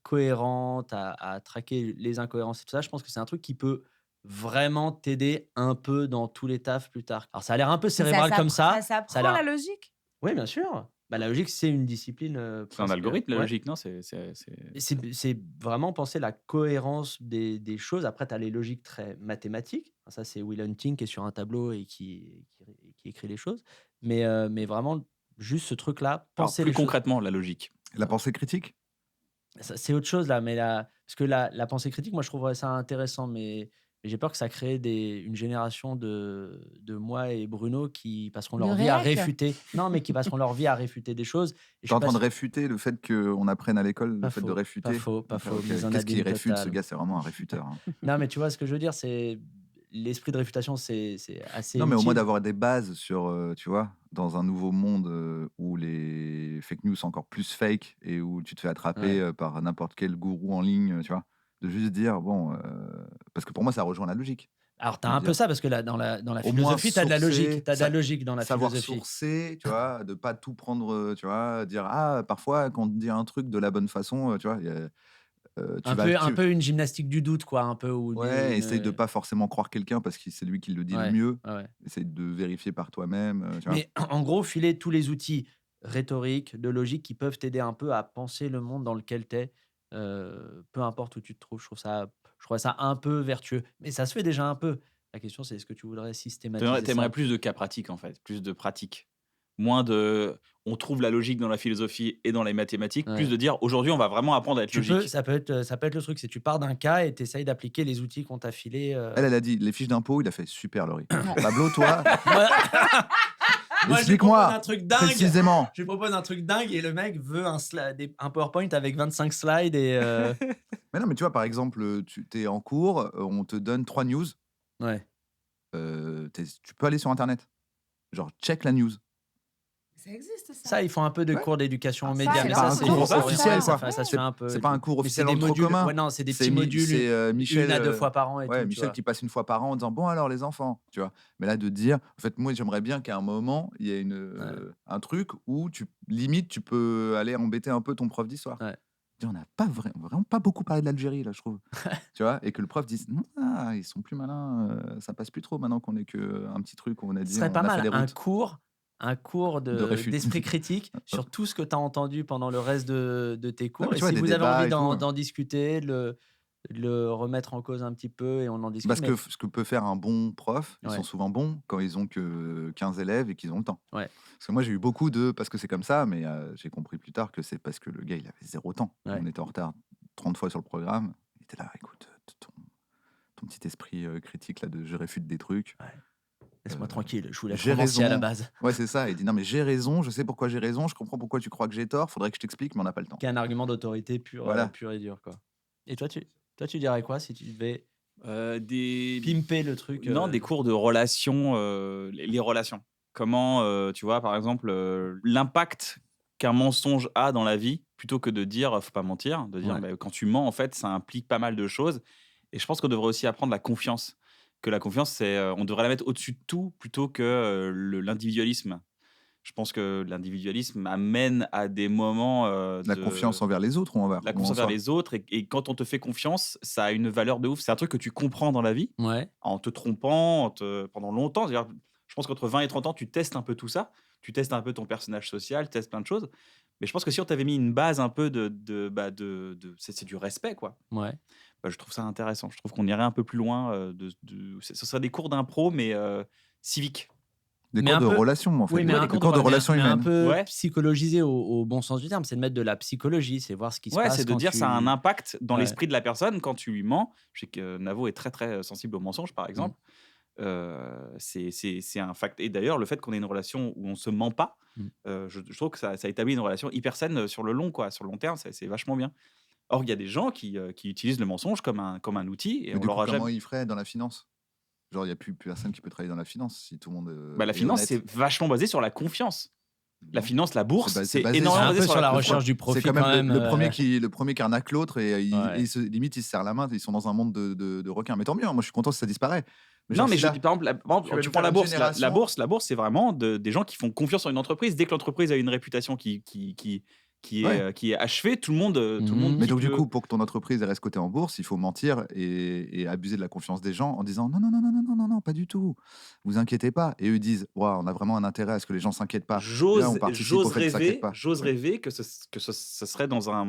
cohérente, à traquer les incohérences et tout ça, je pense que c'est un truc qui peut vraiment t'aider un peu dans tous les tafs plus tard. Alors ça a l'air un peu Mais cérébral comme ça ça. Ça a s'apprend l'air... la logique? Oui, bien sûr. Bah, la logique, c'est une discipline C'est un presque. algorithme, la Ouais. logique, non? Et c'est vraiment penser la cohérence des choses. Après, tu as les logiques très mathématiques. Ça, c'est Will Hunting qui est sur un tableau et qui écrit les choses. Mais vraiment, juste ce truc-là, Alors, penser plus les choses. concrètement, la logique. La pensée critique? C'est autre chose là, parce que la pensée critique, moi je trouverais ça intéressant, mais j'ai peur que ça crée une génération de moi et Bruno qui passeront De leur vie à réac? réfuter. Non, mais qui passeront leur vie à réfuter des choses. Et je T'es suis en pas train de sûr- réfuter le fait qu'on apprenne à l'école le Pas fait de faux, réfuter? pas faux, pas D'accord, faux. ok. Mise en Qu'est-ce qu'il abîme réfute? Ce totale. gars, c'est vraiment un réfuteur, hein. Non, mais tu vois ce que je veux dire, c'est l'esprit de réfutation, c'est assez Non, mais au moins utile. d'avoir des bases sur, tu vois, dans un nouveau monde où les fake news sont encore plus fake et où tu te fais attraper Ouais. par n'importe quel gourou en ligne, tu vois, de juste dire, bon, parce que pour moi, ça rejoint la logique. Alors, tu as De un peu dire, ça, parce que là, dans la au moins philosophie, tu as de la logique. sourcer, Tu as de la logique dans la savoir philosophie. sourcer, tu vois, de pas tout prendre, tu vois, dire, ah, parfois, quand on te dit un truc de la bonne façon, tu vois, tu vas, Un peu une gymnastique du doute, quoi, un peu. ouais, essaye de pas forcément croire quelqu'un parce que c'est lui qui le dit le Ouais, mieux. ouais. Essaye de vérifier par toi-même, tu vois. Mais en gros, filer tous les outils rhétoriques, de logique qui peuvent t'aider un peu à penser le monde dans lequel tu es, peu importe où tu te trouves. Je trouve ça un peu vertueux. Mais ça se fait déjà un peu. La question, c'est est-ce que tu voudrais systématiser T'aimerais ça? plus de cas pratiques, en fait, plus de pratique. Moins de on trouve la logique dans la philosophie et dans les mathématiques, plus Ouais. de dire aujourd'hui on va vraiment apprendre à être logique. Ça peut être le truc, c'est tu pars d'un cas et tu essayes d'appliquer les outils qu'on t'a filés. Elle a dit les fiches d'impôt, il a fait super, Laurie. Ouais. Pablo, toi, Moi, moi, je lui propose explique-moi un truc dingue. précisément. Je lui propose un truc dingue et le mec veut un PowerPoint avec 25 slides et Mais non, mais tu vois, par exemple, tu es en cours, on te donne 3 news, ouais. tu peux aller sur Internet. Genre, check la news. Ça existe, ça. Ça, ils font un peu de Ouais. cours d'éducation aux Ah, médias, ça, mais c'est pas ça, un c'est cours juste officiel, ça quoi. se fait un peu. C'est et pas un tout. cours Mais officiel c'est en des trop modules. commun. Ouais, non, c'est des C'est petits modules, Michel, une à deux fois par an et ouais, tout. Michel qui passe une fois par an en disant bon alors les enfants, tu vois. Mais là de dire, en fait moi j'aimerais bien qu'à un moment il y ait un truc où tu peux aller embêter un peu ton prof d'histoire. Ouais. On n'a pas vraiment pas beaucoup parlé de l'Algérie là je trouve. Tu vois, et que le prof dise non, ils sont plus malins, ça passe plus trop maintenant qu'on est que un petit truc où on a Ce dit serait on pas a fait mal des routes. un cours De réfut. d'esprit critique sur tout ce que tu as entendu pendant le reste de tes cours. mais Et tu vois, si des vous avez débats envie et tout. d'en discuter, de le remettre en cause un petit peu et on en discute. Parce mais- que ce que peut faire un bon prof, ils Ouais. sont souvent bons quand ils ont que 15 élèves et qu'ils ont le temps. Ouais. Parce que moi, j'ai eu beaucoup parce que c'est comme ça, mais j'ai compris plus tard que c'est parce que le gars, il avait 0 temps. Ouais. On était en retard 30 fois sur le programme. Il était là, écoute, ton petit esprit critique là de je réfute des trucs. Laisse-moi tranquille, je voulais être j'ai romancier à la raison. base. Ouais, c'est ça. Il dit non, mais j'ai raison, je sais pourquoi j'ai raison, je comprends pourquoi tu crois que j'ai tort, faudrait que je t'explique, mais on n'a pas le temps. Qui est un argument d'autorité Voilà. pur et dur, quoi. Et toi, tu dirais quoi si tu devais Des pimper le truc non, des cours de relations, les relations. Comment, tu vois, par exemple, l'impact qu'un mensonge a dans la vie, plutôt que de dire faut pas mentir, de dire Ouais. bah, quand tu mens, en fait, ça implique pas mal de choses. Et je pense qu'on devrait aussi apprendre la confiance. Que la confiance, c'est, on devrait la mettre au-dessus de tout plutôt que l'individualisme. Je pense que l'individualisme amène à des moments La confiance envers les autres ou envers la ou confiance en envers soi. les autres. Et quand on te fait confiance, ça a une valeur de ouf. C'est un truc que tu comprends dans la vie Ouais. en te trompant pendant longtemps. C'est-à-dire, je pense qu'entre 20 et 30 ans, tu testes un peu tout ça. Tu testes un peu ton personnage social, tu testes plein de choses. Mais je pense que si on t'avait mis une base un peu c'est du respect, quoi. Ouais. Bah, je trouve ça intéressant. Je trouve qu'on irait un peu plus loin. Ce serait des cours d'impro, mais civiques. Des Mais cours un de peu- relations, en fait. Oui, mais des un cours de relations mais un humaines. peu Ouais. psychologisé au bon sens du terme. C'est de mettre de la psychologie, c'est voir ce qui se Ouais, passe. c'est de quand dire ça a un impact dans Ouais. l'esprit de la personne quand tu lui mens. Je sais que Navo est très très sensible au mensonge, par exemple. C'est un fact. Et d'ailleurs, le fait qu'on ait une relation où on se ment pas, je trouve que ça établit une relation hyper saine sur le long, quoi. Sur le long terme, c'est vachement bien. Or, il y a des gens qui utilisent le mensonge comme un outil et Mais on du leur coup, a comment jamais. ils feraient dans la finance? Genre, il n'y a plus personne qui peut travailler dans la finance si tout le monde Bah, la est finance, honnête. c'est vachement basé sur la confiance. La Non. finance, la bourse, C'est c'est basé énormément un basé peu sur sur la confiance. recherche du profit C'est quand même, le même. premier qui arnaque l'autre et Ouais. limite, il se serre la main. Ils sont dans un monde de requins. Mais tant mieux, hein, moi je suis content si ça disparaît. Non, genre, mais si je là, dis, par exemple, tu vas tu nous prends faire la une bourse. génération- La bourse, c'est vraiment des gens qui font confiance en une entreprise. Dès que l'entreprise a une réputation qui qui est achevé, tout le monde Mais dit donc, du que coup, pour que ton entreprise elle reste cotée en bourse, il faut mentir et abuser de la confiance des gens en disant non, non, non, non, non, non, non, non, pas du tout. Vous inquiétez pas. Et eux disent, ouah, on a vraiment un intérêt à ce que les gens s'inquiètent pas. Et là, on participe au fait qu'ils s'inquiètent pas. j'ose rêver que ce serait dans un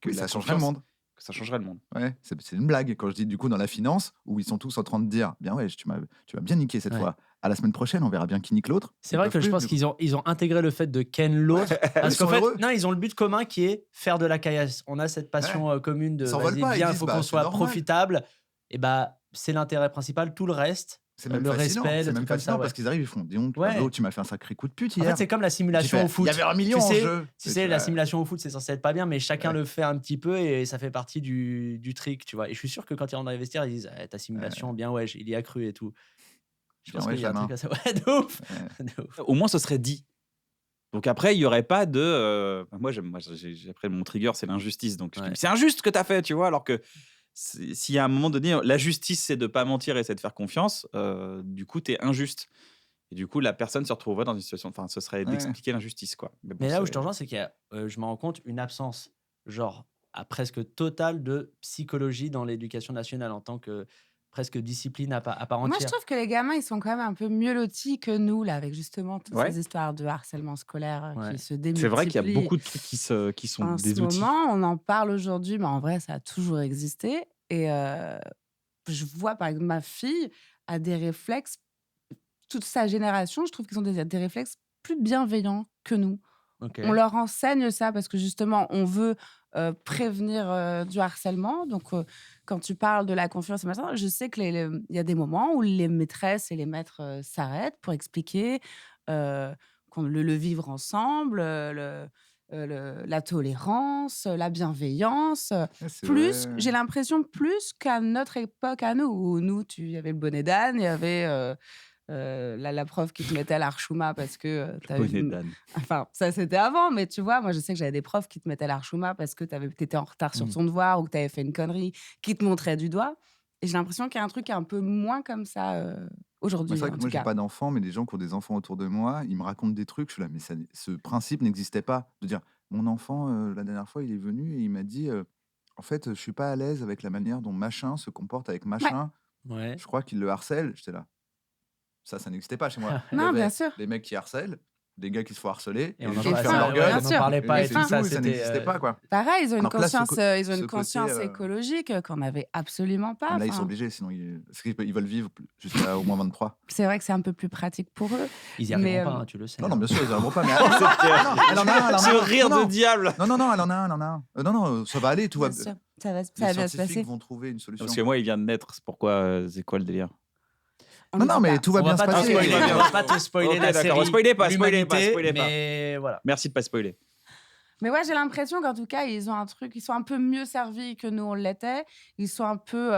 que Oui, la ça changerait le confiance monde. que ça changerait le monde. Ouais, c'est une blague. Quand je dis du coup dans la finance, où ils sont tous en train de dire, bien ouais, tu m'as bien niqué cette Ouais. fois. À la semaine prochaine, on verra bien qui nique l'autre. C'est Ils vrai peuvent que je plus, pense du coup. qu'ils ont intégré le fait de ken l'autre. Parce Ils sont qu'en fait, heureux. non, ils ont le but commun qui est faire de la caillasse. On a cette passion commune de Ils s'en veulent vas-y, pas, ils viens, il disent, faut bah, qu'on c'est soit normal. profitable. Et bah, c'est l'intérêt principal. Tout le reste, C'est même le fascinant. respect, C'est le même truc comme fascinant ça. parce qu'ils arrivent, ils font, dis donc, Ouais. Pablo, tu m'as fait un sacré coup de pute En hier. fait, c'est comme la Tu simulation fais, au foot. il y avait 1 million en jeu. Tu Et sais, tu la vois, simulation au foot, c'est censé être pas bien, mais chacun Ouais. le fait un petit peu et ça fait partie du trick, tu vois. Et je suis sûr que quand ils rentrent dans les vestiaires, ils disent ta simulation, bien ouais, il y a cru et tout. Je Bien pense ouais, qu'il y a un Jamin. truc à ça. Ouais, de ouf. Ouais. De ouf. Au moins, ce serait dit. Donc après, il y aurait pas de. Moi, après mon trigger, c'est l'injustice. Donc je Ouais. dis, c'est injuste ce que tu as fait, tu vois. Alors que s'il y a un moment donné, la justice, c'est de pas mentir et c'est de faire confiance. Du coup, tu es injuste. Et du coup, la personne se retrouverait dans une situation. Enfin, ce serait Ouais. d'expliquer l'injustice, quoi. Mais bon, Mais là où je c'est- te rejoins, c'est qu'il y a, je me rends compte, une absence, genre, à presque totale de psychologie dans l'éducation nationale en tant que presque discipline à part Moi, je entière. trouve que les gamins, ils sont quand même un peu mieux lotis que nous, là, avec justement toutes Ouais. ces histoires de harcèlement scolaire Ouais. qui se C'est vrai qu'il y a démultiplient. beaucoup de trucs qui sont En des ce outils. moment, on en parle aujourd'hui, mais en vrai, ça a toujours existé. Et je vois, par exemple, ma fille a des réflexes, toute sa génération, je trouve qu'ils ont des réflexes plus bienveillants que nous. Ok. On leur enseigne ça parce que justement, on veut prévenir du harcèlement. Donc, quand tu parles de la confiance et machin, je sais qu'il y a des moments où les maîtresses et les maîtres s'arrêtent pour expliquer le vivre ensemble, la tolérance, la bienveillance. Ouais, c'est Plus, vrai. j'ai l'impression, plus qu'à notre époque à nous, où nous, il y avait le bonnet d'âne, il y avait la prof qui te mettait à l'Archouma parce que tu avais Bonnet d'âne. Enfin, ça, c'était avant, mais tu vois, moi, je sais que j'avais des profs qui te mettaient à l'Archouma parce que tu étais en retard sur Mm. ton devoir ou que tu avais fait une connerie, qui te montraient du doigt. Et j'ai l'impression qu'il y a un truc un peu moins comme ça Moi, aujourd'hui, c'est vrai en que tout moi, j'ai cas. pas d'enfants, mais des gens qui ont des enfants autour de moi, ils me racontent des trucs. Je suis là, mais ce principe n'existait pas. De dire, mon enfant, la dernière fois, il est venu et il m'a dit, en fait, je suis pas à l'aise avec la manière dont machin se comporte avec Ouais. machin. Ouais. Je crois qu'il le harcèle. J'étais là. Ça n'existait pas chez moi. Il y Non, bien avait sûr. des mecs qui harcèlent, des gars qui se font harceler, Et et on les en gens qui parlait ferment pas, leur bien gueule. on sûr. n'en parlait pas Et et c'est tout ça, tout, ça c'était. n'existait pas, quoi. Pareil, ils ont une Alors que là, conscience, ils ont ce une côté, conscience écologique qu'on n'avait absolument ah, pas. mais là, ils sont Enfin, obligés, sinon parce qu'ils veulent vivre jusqu'à au moins 23. c'est vrai que c'est un peu plus pratique pour eux. Ils y Mais, arriveront pas, hein, tu le sais. Non, non, hein. bien sûr, ils n'arriveront pas, mais non, elle en a un, elle en a Ce un. rire Non, de non. diable. Non, non, non, elle en a un, elle en a un. Non, non, ça va aller, tout va Bien bien. sûr, ça va Les bien se scientifiques passer. vont trouver une solution. Parce que moi, il vient de naître. C'est pourquoi c'est quoi le délire? On Non, le non, dit mais pas. tout va On bien va se pas te passer. spoiler, Ouais, on va pas te spoiler Ok, la d'accord, série. spoilez pas, spoilez pas, l'humanité, spoilez pas. mais voilà. Merci de pas spoiler. Mais ouais, j'ai l'impression qu'en tout cas, ils ont un truc, ils sont un peu mieux servis que nous, on l'était. Ils sont un peu.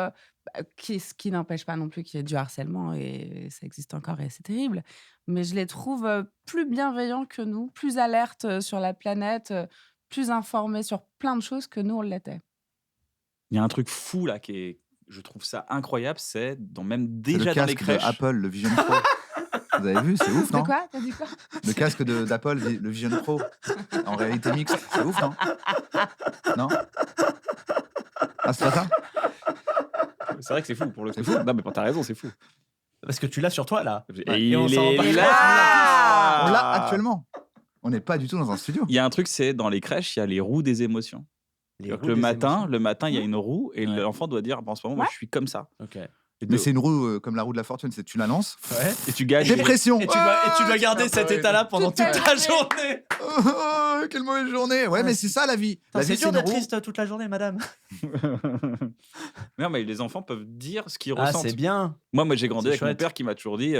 Ce qui n'empêche pas non plus qu'il y ait du harcèlement, et ça existe encore, et c'est terrible. Mais je les trouve plus bienveillants que nous, plus alertes sur la planète, plus informés sur plein de choses que nous, on l'était. Il y a un truc fou là je trouve ça incroyable, c'est même C'est le déjà dans les casque de crèches. Apple, le Vision Pro. Vous avez vu, c'est ouf, De non? quoi? T'as dit quoi? Le casque d'Apple, le Vision Pro, en réalité mixte, c'est ouf, non? Non? Ah, c'est pas ça? C'est vrai que c'est fou pour le coup. C'est fou. Non mais t'as raison, c'est fou. Parce que tu l'as sur toi là. Et on il s'en rend est pas compte. là. On l'a actuellement. On n'est pas du tout dans un studio. Il y a un truc, c'est dans les crèches, il y a les roues des émotions. Les C'est-à-dire que roues le des matin, émotions. il y a une roue et Ouais. l'enfant doit dire, en ce moment, moi, Ouais. je suis comme ça. Ok. Et, Mais c'est une roue comme la roue de la fortune, c'est tu la lances. Ouais. et tu gagnes. Dépression. Et tu dois garder cet état-là pendant toute la journée. Oh, quelle mauvaise journée. Ouais, mais c'est ça la vie. Putain, La c'est vie, dur une d'être roue. triste toute la journée, madame. Non, mais les enfants peuvent dire ce qu'ils Ah, ressentent. c'est bien. Moi, j'ai grandi C'est avec mon chouette. père qui m'a toujours dit.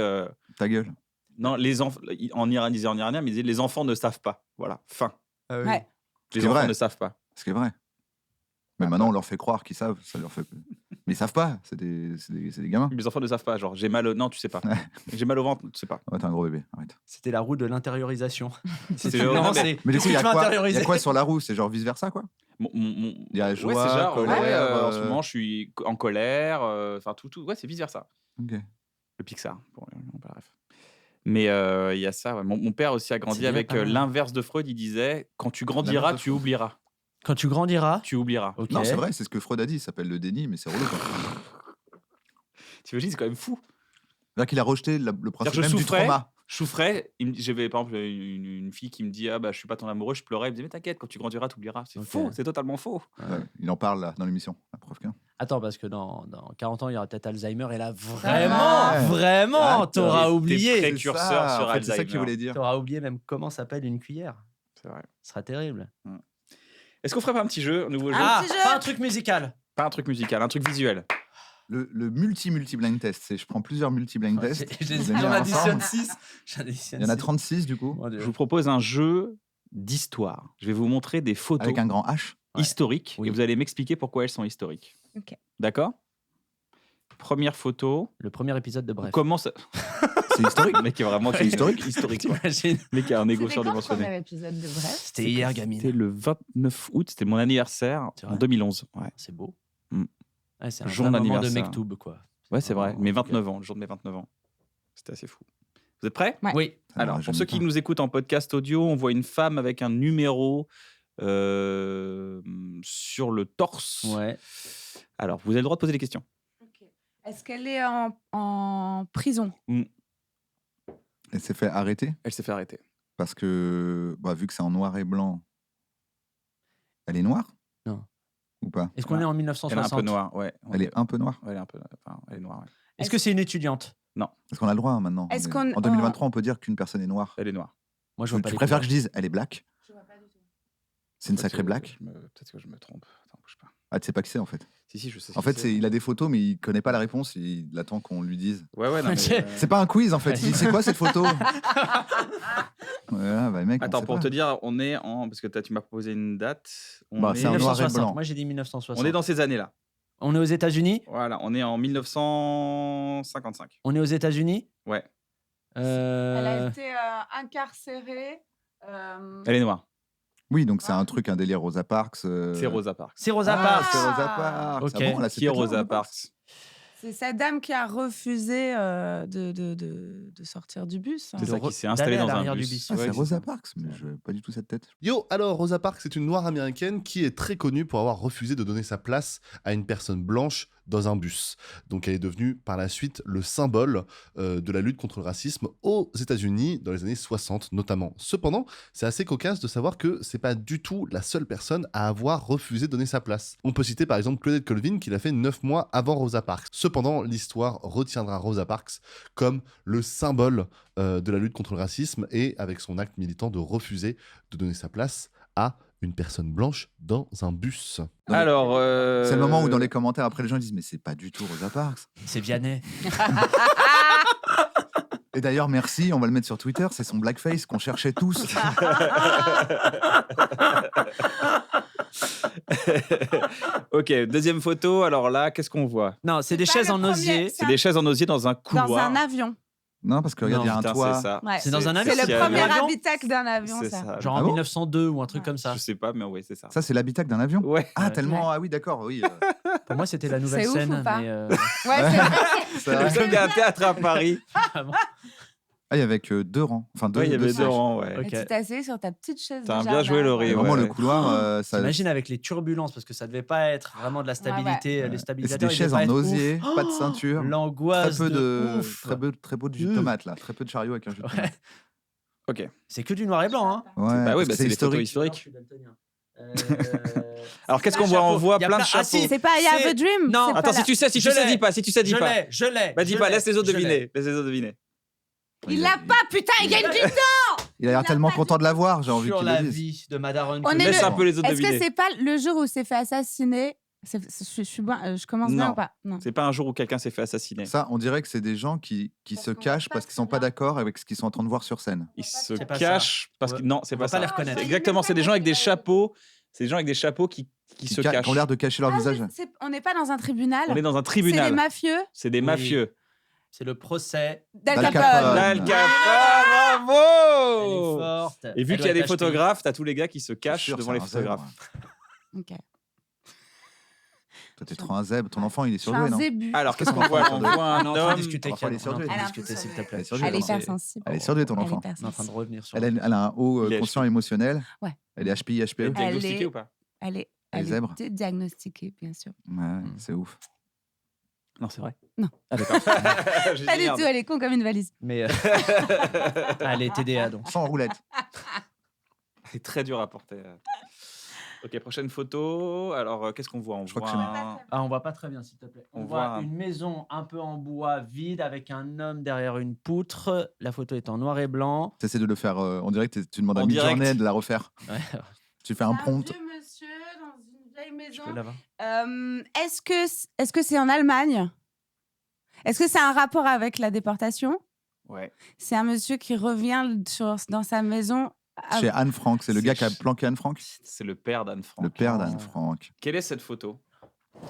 Ta gueule. Non, les enfants. En iranien, mais il disait les enfants ne savent pas. Voilà, fin. Ouais. Les C'est enfants vrai. ne savent pas. Ce qui est vrai. Mais maintenant, on leur fait croire qu'ils savent. Ça leur fait. Mais ils savent pas. C'est des gamins. Les enfants ne savent pas. Genre, j'ai mal au. Non, tu sais pas. J'ai mal au ventre, tu sais pas. Ouais, t'es un gros bébé. Arrête. C'était la roue de l'intériorisation. C'est Non, non, c'est- Mais du qu'est-ce coup, il y que a tu vas quoi, intérioriser sur la roue? C'est genre vice versa, quoi. Il y a joie, ouais, c'est genre, colère, en ce moment, je suis en colère. Enfin, tout. Ouais, c'est vice versa. Ok. Le Pixar. Bon, bref. Mais il y a ça. Ouais. Mon père aussi a grandi C'est avec bien, l'inverse de Freud. Il disait quand tu grandiras, tu oublieras. Quand tu grandiras, Tu oublieras. ok. Non, c'est vrai, c'est ce que Freud a dit. Ça s'appelle le déni, mais c'est relou. T'imagines, c'est quand même fou. C'est-à-dire qu'il a rejeté le principe C'est-à-dire, même du trauma. Je souffrais. J'avais par exemple une fille qui me dit je suis pas ton amoureux, je pleurais. Elle me disait mais t'inquiète, quand tu grandiras, tu oublieras. C'est Ok. faux, c'est totalement faux. Ouais, il en parle là, dans l'émission, la prof qu'un. Attends, parce que dans 40 ans, il y aura peut-être Alzheimer et là, Ouais. vraiment, Ah, t'auras t'es oublié. précurseur C'est ça, sur en fait, c'est ça Alzheimer. qu'il voulait dire. T'auras oublié même comment s'appelle une cuillère. C'est vrai. Ce sera terrible. Est-ce qu'on ferait pas un petit jeu, un nouveau jeu Ah, petit jeu. Pas un truc musical. Pas un truc musical, un truc visuel. Le multi-blind test, c'est je prends plusieurs multi-blind tests. je les ai mis J'en additionne ensemble. 6. Il y en a 36 du coup, Je vous propose un jeu d'histoire. Je vais vous montrer des photos avec un grand H. historiques Oui. et vous allez m'expliquer pourquoi elles sont historiques. Ok. D'accord ? Première photo. Le premier épisode de Bref. Comment ça... C'est historique. Le mec est vraiment C'est historique. historique. Quoi. T'imagines? Le mec a un égo C'était quand le surdimensionné. premier épisode de Bref? C'était hier, gamine. C'était le 29 août, c'était mon anniversaire C'est en vrai 2011. Ouais, C'est beau. Mm. Ouais, c'est un Jour vrai moment de d'anniversaire. Mektoub, quoi. ouais c'est vrai. Oh, Mes ok. 29 ans, le jour de mes 29 ans. C'était assez fou. Vous êtes prêts ? Ouais. Oui. Ça Alors, m'aurait pour jamais ceux qui pas. nous écoutent en podcast audio, on voit une femme avec un numéro sur le torse. Ouais. Alors, vous avez le droit de poser des questions. Est-ce qu'elle est en prison? Elle s'est fait arrêter Elle s'est fait arrêter. parce que, vu que c'est en noir et blanc, elle est noire Non. ou pas? Est-ce qu'on est en Elle est un 1960? peu noire, ouais. Elle est un peu noire. Ouais, elle est un peu. Enfin, elle est noire. Ouais. Est-ce que c'est une étudiante? Est-ce qu'on a le droit maintenant? Est-ce On est- qu'on- En 2023, on peut dire qu'une personne est noire. Elle est noire. Moi, je vois pas Tu les préfères que couleurs. je dise elle est black? C'est une Peut-être sacrée que black? Peut-être que je me trompe. Attends, bouge pas. Ah, tu sais pas qui c'est en fait. Si, je sais. En fait, il a des photos, mais il connaît pas la réponse. Il attend qu'on lui dise. Ouais, non, mais, Ok. C'est pas un quiz en fait. Ouais. Il dit, c'est quoi cette photo? Ouais, mec, on Attends, sait pour pas. te dire, on est en. Parce que tu m'as proposé une date. On, Bah, est... c'est en noir et 1960. blanc. Moi, j'ai dit 1960. on est dans ces années-là. On est aux États-Unis? Voilà, on est en 1955. On est aux États-Unis? Ouais. Elle a été incarcérée. Elle est noire. Oui, donc c'est un truc, un délire Rosa Parks. C'est Rosa Parks. C'est Rosa Ah, Parks. c'est Rosa Parks. Ok. Ah bon, là, c'est Qui est peut-être Rosa Parks? C'est cette dame qui a refusé de sortir du bus. C'est De ça, qui s'est installé d'aller à dans un l'arrière du bus. bus. Ah, Ouais, c'est c'est Rosa ça. Parks, mais je pas du tout cette tête. Yo, alors Rosa Parks, c'est une noire américaine qui est très connue pour avoir refusé de donner sa place à une personne blanche dans un bus. Donc elle est devenue par la suite le symbole de la lutte contre le racisme aux États-Unis dans les années 60 notamment. Cependant, c'est assez cocasse de savoir que c'est pas du tout la seule personne à avoir refusé de donner sa place. On peut citer par exemple Claudette Colvin qui l'a fait 9 mois avant Rosa Parks. Cependant, l'histoire retiendra Rosa Parks comme le symbole de la lutte contre le racisme et avec son acte militant de refuser de donner sa place à une personne blanche dans un bus. Alors. C'est le moment où dans les commentaires après les gens disent mais c'est pas du tout Rosa Parks. C'est Vianney. Et d'ailleurs merci, on va le mettre sur Twitter, c'est son blackface qu'on cherchait tous. Ok, deuxième photo. Alors là, qu'est-ce qu'on voit? Non, c'est des pas chaises le en premier, osier. C'est des chaises en osier dans un couloir. Dans un avion. Non, parce que regarde, il y a un Putain, toit. c'est ça. Ouais. C'est dans un avion. C'est le C'est premier avion habitacle d'un avion, C'est ça. ça. Genre Ah en bon 1902 ou un truc Ouais. comme ça. Je sais pas, mais oui, c'est ça. Ça, c'est l'habitacle d'un avion? Ouais. Ah, Ouais. tellement. Ah oui, d'accord, oui. Pour moi, c'était la nouvelle C'est ouf scène. ou pas mais, Ouais, c'est vrai. C'est vrai. Comme il y a un théâtre à Paris. vraiment. Ah, il y avait que 2 rangs. Enfin, deux, Ouais, il y avait deux 2 sièges. rangs, ouais. Ok. Et tu t'es assis sur ta petite chaise. T'as de bien jardin. joué, Laurie, Et ouais. vraiment, le couloir, ça. T'imagines avec les turbulences, parce que ça devait pas être vraiment de la stabilité, les Et c'est stabilisateurs. des ils chaises devaient en pas être osier, ouf. pas de ceinture. Très L'angoisse peu de ouf. très peu de jus de tomate là, très peu de chariot avec un jus de Ouais. tomate. Ok. C'est que du noir et blanc, hein. Ouais, Bah oui, parce bah que c'est les photos historique. historiques. Euh, Alors qu'est-ce pas qu'on voit? On chapeau. voit Y a plein de plein- Ah, chapeaux. si. C'est pas I Have C'est- a Dream. Non. c'est pas Attends, la- si tu sais, Je l'ai. dis pas. Si tu sais, dis pas. Je l'ai. Bah dis je pas, l'ai, laisse les autres je l'ai. deviner. Laisse les autres deviner. Il l'a pas, putain, il gagne du temps. Il a l'air tellement content de l'avoir, j'ai envie Sur qu'il la le dise. vie de Madaron. On est Laisse le- un peu les autres Est-ce que deviner. c'est pas le jour où s'est fait assassiner? Je commence bien Non. ou pas? Non. C'est pas un jour où quelqu'un s'est fait assassiner. Ça, on dirait que c'est des gens qui Parce se qu'on voit cachent pas parce qu'ils très sont pas bien. d'accord avec ce qu'ils sont en train de voir sur scène. Ils se C'est pas ça. cachent parce que Ouais. non, c'est On pas va pas ça. les reconnaître. C'est exactement, c'est des gens avec des chapeaux. C'est des gens avec des chapeaux qui se cachent. Qui ont l'air de cacher leur Ah, visage. on n'est pas dans un tribunal. On est dans un C'est des tribunal. mafieux. C'est des Oui. mafieux. C'est le procès. D'Al D'Al Capone. Capone. Al Capone, Elle est bravo. forte. Et vu Elle qu'il y a doit des être achetée. photographes, t'as tous les gars qui se Je suis cachent sûr, devant c'est les un zèbre. photographes. Ok. Toi, t'es trop un zèbre. Ton enfant, il est Je suis surdoué, un non? zébu. Alors, qu'est-ce qu'on voit? On voit On un est en train de homme. discuter, Parfois, Kian, elle est on est en train surdouée. de Elle est un discuter, peu s'il te surdouée. plaît. Elle est surdouée, Elle est ton enfant. hypersensible. Elle est surdouée, ton Elle est enfant. On est en train de hypersensible. revenir sur. Elle a un haut Il est quotient HPI. émotionnel. Ouais. Elle est HPI, Elle est HPE. diagnostiquée est- ou pas? Elle Elle est est zèbre. diagnostiquée, bien sûr. Ouais, c'est ouf. Non, c'est vrai. Non. Ah, d'accord. J'ai Pas dit du merde. tout, elle est con comme une valise. Mais elle est TDA donc. Sans roulette. C'est très dur à porter. Ok, prochaine photo. Alors, qu'est-ce qu'on voit? On Je crois voit que c'est un... Ah, on voit pas très bien, s'il te plaît. On On voit voit un- une maison un peu en bois vide avec un homme derrière une poutre. La photo est en noir et blanc. Tu essaies de le faire. On dirait que tu demandes à En direct. Midjourney de la refaire. Ouais, Tu fais un prompt. vieux monsieur dans une vieille je maison. peux l'avoir. Est-ce que c'est en Allemagne? Est-ce que c'est un rapport avec la déportation? Ouais. C'est un monsieur qui revient dans sa maison. Chez Anne Frank. C'est le C'est gars qui a ch- planqué Anne Frank. C'est le père d'Anne Frank. Le père Oh. d'Anne Frank. Quelle est cette photo?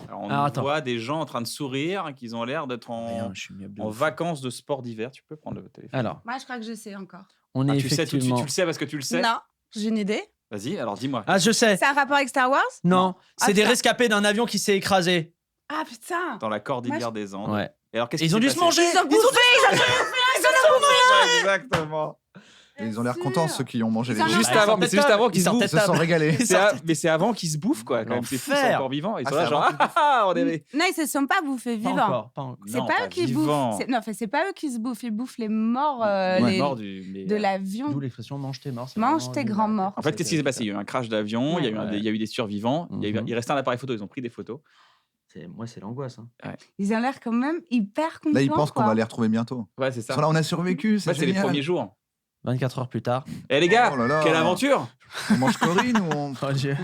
Alors, on Alors, attends. voit des gens en train de sourire, qu'ils ont l'air d'être Rien, je suis mieux de en ouf. vacances de sport d'hiver. Tu peux prendre le téléphone. Alors, Moi, je crois que je sais encore. on est Ah, tu sais tout de suite, effectivement. tu le sais parce que tu le sais. Non, j'ai une idée. Vas-y, alors dis-moi. Ah, je sais. C'est un rapport avec Star Wars? Non, Ah, c'est des putain. rescapés d'un avion qui s'est écrasé. Ah putain! Dans la cordillère Moi, des Andes. Ouais. Et alors, qu'est-ce Ils qui ont s'est dû se passé? manger. Ils ont bouffé! Exactement. Et ils ont l'air contents, ceux qui ont mangé les Ils en deux. ont- Juste Ah, ils avant, sortaient mais c'est juste de avant table. qu'ils se Ils bouffent. Ils se sont régalés. Mais c'est avant qu'ils se bouffent, quoi. Quand même, c'est fou, ils sont L'enfer. encore vivants. Ils sont Ah, là, c'est genre, avant on est... Non, ils se sont pas bouffés Pas vivants. encore, pas encore. C'est Non, pas pas eux qui vivants. bouffent. Non, c'est pas eux qui se bouffent. Ils bouffent les morts Ouais, les- mort du... mais, de l'avion. D'où l'expression mange tes morts. c'est Mange vraiment tes nul, grands là. morts. En fait, qu'est-ce qui s'est passé? Il y a eu un crash d'avion, il y a eu Ouais. il y a eu des survivants, Mhm. il restait un appareil photo, ils ont pris des photos. Moi, c'est l'angoisse. Hein. Ils ont l'air quand même hyper contents. Là, ils pensent qu'on quoi. va les retrouver bientôt. Ouais, c'est Ils ça. sont là, on a survécu, Ouais, c'est c'est les génial. premiers jours. 24 heures plus tard. Eh les gars, Oh là là. quelle aventure! On mange Corinne ou on... Oh, Dieu.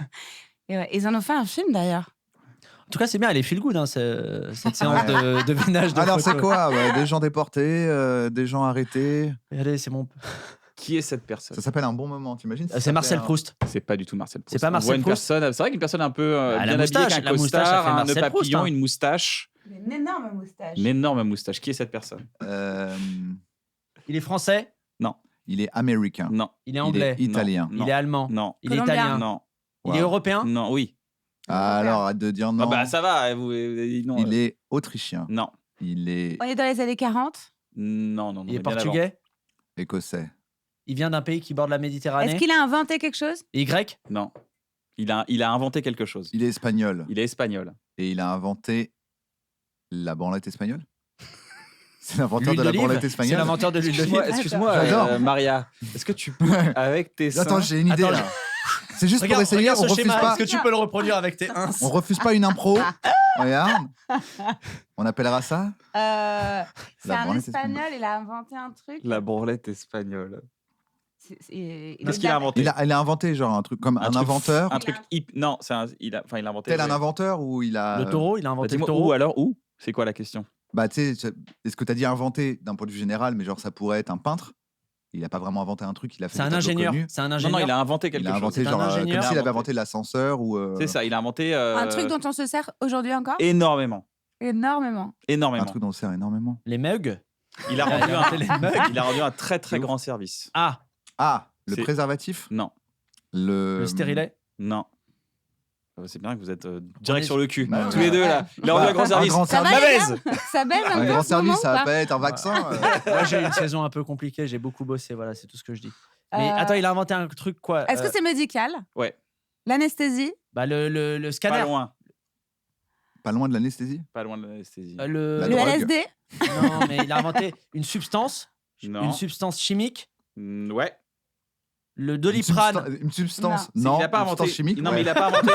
Et ouais, ils en ont fait un film d'ailleurs. En tout cas, c'est bien, elle est feel good, hein, cette séance de devinage de Alors, photos. c'est quoi? Ouais, des gens déportés, des gens arrêtés. Allez, c'est mon. Qui est cette personne? Ça s'appelle un bon moment, t'imagines? C'est Marcel Proust. C'est pas du tout Marcel Proust. C'est pas On Marcel voit une Proust. personne, c'est vrai qu'une personne un peu Ah, la bien habillée, moustache, avec un la moustache, ça costard, fait un nœud Marcel Proust, papillon, hein. une moustache, Une énorme moustache. une énorme moustache. Qui est cette personne? Il est français, Il est américain. Non, il est anglais, Il est italien. Non. il est allemand, non, il est Colombien. italien, non, il Wow. est européen. non, oui. Ah, alors, arrête de dire non. Ah bah ça va, non. Il est autrichien. Non, Il est On est dans les années 40. non, Il est mais bien portugais. écossais. Il vient d'un pays qui borde la Méditerranée. Est-ce qu'il a inventé quelque chose? Il est grec. avant. Non, il a inventé quelque chose. Il est espagnol. Il est espagnol. Et il a inventé la branlette espagnole. C'est l'inventeur L'huile de la d'olive. branlette C'est espagnole. l'inventeur de l'huile d'olive. Excuse-moi, J'adore. Maria. Est-ce que tu peux, avec tes seins... Attends, j'ai une idée Attends, là. C'est juste pour Regarde, essayer, regarde on ce refuse schéma. pas. Est-ce que tu peux le reproduire avec tes ins? On refuse pas une impro. Regarde. On appellera ça C'est La un branlette espagnol, il a inventé un truc. La branlette espagnole. Qu'est-ce qu'il a inventé? il a inventé genre un truc comme un truc- inventeur. Un truc non, il a inventé. Tel un ouais. inventeur ou il a. Le taureau, il a Bah, inventé le dis-moi, taureau. où alors? Où? C'est quoi la question? Bah, tu sais, est-ce que tu as dit inventé d'un point de vue général, mais genre ça pourrait être un peintre? Il a pas vraiment inventé un truc, il a fait C'est des un tableaux ingénieur. connus. C'est un Non, ingénieur. il a inventé quelque Il a chose. inventé C'est un genre ingénieur. comme s'il avait Inventé. inventé l'ascenseur ou. C'est ça, il a inventé. Un truc dont on se sert aujourd'hui encore? Énormément. Énormément. Un Énormément. truc dont on sert énormément. Les mugs. Il a Il a rendu inventé les mugs. il a rendu un très très C'est ouf. grand service. Ah, Ah, le C'est- préservatif. Non, le stérilet. non. C'est bien que vous êtes direct sur le cul. Bah, Tous les deux là. Il a rendu Bah, un grand service. grand Ça va, service. les Mauvaise. gars Ça baise un Un peu grand en ce moment service, ou ça va pas pas être un vaccin. Moi, j'ai eu une saison un peu compliquée. J'ai beaucoup bossé. Voilà, c'est tout ce que je dis. Mais Euh, attends, il a inventé un truc quoi? Est-ce que c'est médical? Ouais. L'anesthésie? Bah, le scanner. Pas loin. Pas loin de l'anesthésie. Pas loin de l'anesthésie. Le... La Le drogue. LSD? Non, mais il a inventé une substance. Non. Une substance chimique. Ouais. Le doliprane. Une substance. Il Non, a pas une inventé. substance chimique. Non, ouais. mais il a pas inventé.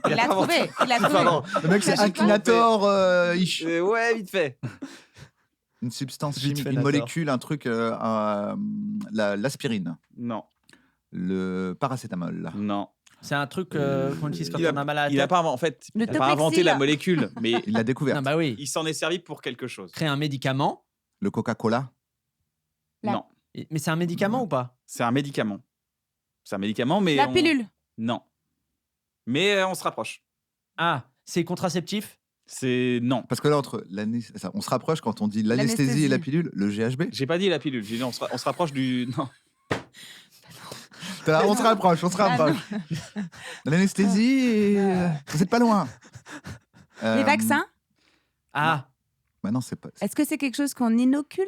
Il a a pas trouvé. inventé. Il a trouvé. Pardon, le mec c'est Je sais pas. Akinator. Ish. Ouais, vite fait. Une substance Vite chimique, fait, une Nator. molécule, un truc, l'aspirine, Non, le paracétamol. non. C'est un truc qu'on utilise quand Il a- on a mal à la tête. Il a pas en fait. Le Il a pas inventé Toplexil. la molécule, mais Il l'a découvert. Non, bah oui. il s'en est servi pour quelque chose. Créer un médicament. Le Coca-Cola. La- Non, Mais c'est un médicament ou pas? c'est un médicament. C'est un médicament, mais La on- pilule? Non. Mais on se rapproche. Ah, c'est contraceptif. C'est non. Parce que là, on se rapproche quand on dit l'anesthésie et la pilule, le GHB. J'ai pas dit la pilule. J'ai dit on se rapproche du. Non. On se rapproche, on se Ah, rapproche. L'anesthésie, vous êtes pas loin. Les vaccins, Ah, Bah non, c'est pas. est-ce que c'est quelque chose qu'on inocule?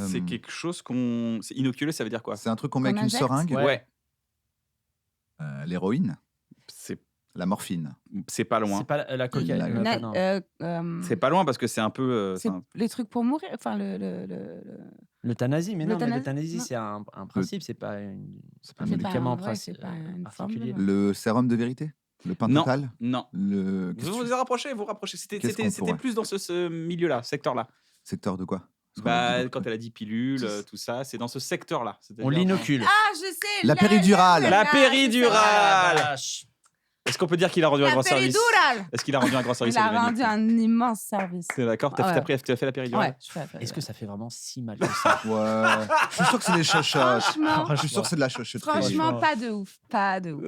C'est quelque chose qu'on. C'est inoculé, ça veut dire quoi? C'est un truc qu'on met Qu'on avec une injecte seringue. Ouais. L'héroïne, C'est la morphine. pas loin. c'est pas la cocaïne. La- non. C'est pas loin parce que c'est un peu. c'est les trucs pour mourir. Enfin, L'euthanasie, mais non, mais L'euthanasie, l'euthanasie, non. c'est un principe, c'est pas un C'est pas un C'est pas médicament un vrai, c'est pas une particulier. formule. Le sérum de vérité, le pain Non. total, Non. le Vous vous rapprochez. C'était Qu'est-ce qu'on pourrait plus dans ce milieu-là, secteur-là. secteur de quoi? Parce qu'on a dit Bah, beaucoup. quand elle a dit pilule, tout ça, c'est dans ce secteur-là. On l'inocule. Ah, je sais. La péridurale. La je sais. péridurale. vache. Est-ce qu'on peut dire qu'il a rendu un La grand service? péridurale. Est-ce qu'il a rendu un grand service Il à a l'humanité? rendu un immense service. T'es d'accord? Ah ouais. T'as fait la péridurale? Ouais, je fais la péridurale. Est-ce que ça fait vraiment si mal que ça? Ouais. Je suis sûr que c'est des chochottes. Franchement, Je suis sûr que c'est de la chochetterie. franchement, pas de ouf. Pas de ouf.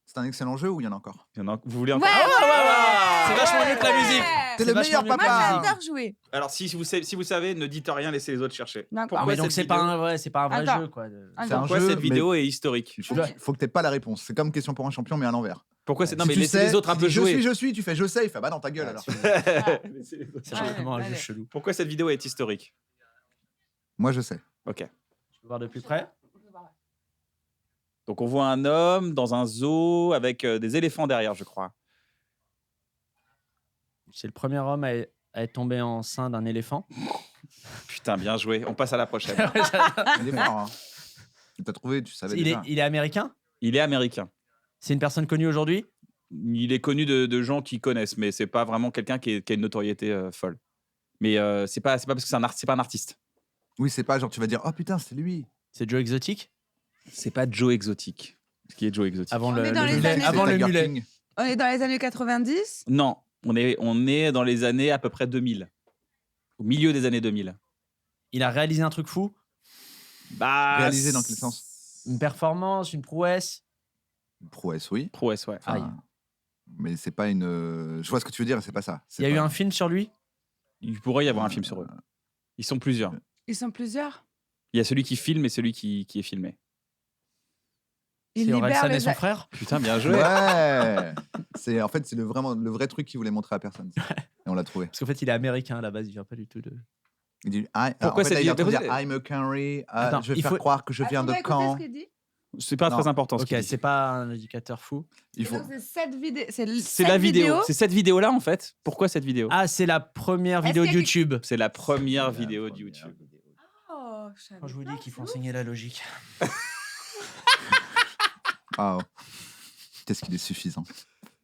C'est un excellent jeu ou il y en a encore? Il y en a- Vous voulez Ouais, encore? ouais. C'est vachement mieux que la musique. T'es C'est le vachement meilleur mieux. Moi, papa. j'adore jouer. Alors, si vous savez, ne dites rien, laissez les autres chercher. D'accord. Ah, Pourquoi mais donc cette c'est pas vidéo- un vrai, c'est pas un vrai Attends. jeu quoi. Ah, C'est un Pourquoi jeu, cette mais- vidéo est historique? Faut que t'aies pas la réponse. C'est comme question pour un champion, mais à l'envers. Pourquoi c'est... Non, Si mais tu laissez sais, les autres un tu peu dis, jouer. Je suis, tu fais je sais, il fait bah dans ta gueule alors. Laissez les autres. C'est Ouais, vraiment un jeu allez. chelou. Pourquoi cette vidéo est historique? Moi je sais. Ok. Tu peux voir de plus près? Donc, on voit un homme dans un zoo avec des éléphants derrière, je crois. C'est le premier homme à être tombé enceint d'un éléphant. Putain, bien joué. On passe à la prochaine. Il est fort. Hein. T'as trouvé, tu savais déjà. Il est américain? Il est américain. C'est une personne connue aujourd'hui? Il est connu de gens qui connaissent, mais c'est pas vraiment quelqu'un qui a une notoriété folle. Mais c'est pas parce que c'est pas un artiste. Oui, c'est pas genre tu vas dire oh putain c'est lui. C'est Joe Exotic? C'est pas Joe Exotic. Ce qui est Joe Exotic. Avant On le est dans les mulet. années- Avant C'est le Tiger mulet. King. On est dans les années 90. Non, on est dans les années à peu près 2000. Au milieu des années 2000. Il a réalisé un truc fou? Bah, Réalisé dans quel sens? Une performance, une prouesse? Prouesse, oui. Prouesse, ouais. Enfin, Aïe. mais c'est pas une. Je vois ce que tu veux dire, c'est pas ça. Il y a eu un film sur lui? Il pourrait y avoir un film sur eux. Ils sont plusieurs. Ils sont plusieurs. Il y a celui qui filme et celui qui est filmé. Ils C'est libèrent Orelsan et les son frère? Putain, bien joué. Ouais. C'est en fait c'est le vrai truc qu'il voulait montrer à personne. Et on l'a trouvé. Parce qu'en fait, il est américain à la base, il vient pas du tout de. Il dit Pourquoi en fait, cette là, il est en train de vidéo- dire I'm a Canary. Attends, Je vais il faire faut- croire que je viens de Caen. C'est pas Non. très important ce Ok, qu'il dit. c'est pas un indicateur fou. Il faut. C'est cette vidéo. C'est cette la vidéo. C'est cette vidéo-là, en fait. Pourquoi cette vidéo? Ah, c'est la première Est-ce vidéo de qu'il y a quelque- YouTube. C'est la première vidéo de YouTube. Oh, Quand je vous dis qu'il faut enseigner la logique. Ah, oh. Qu'est-ce qu'il est suffisant.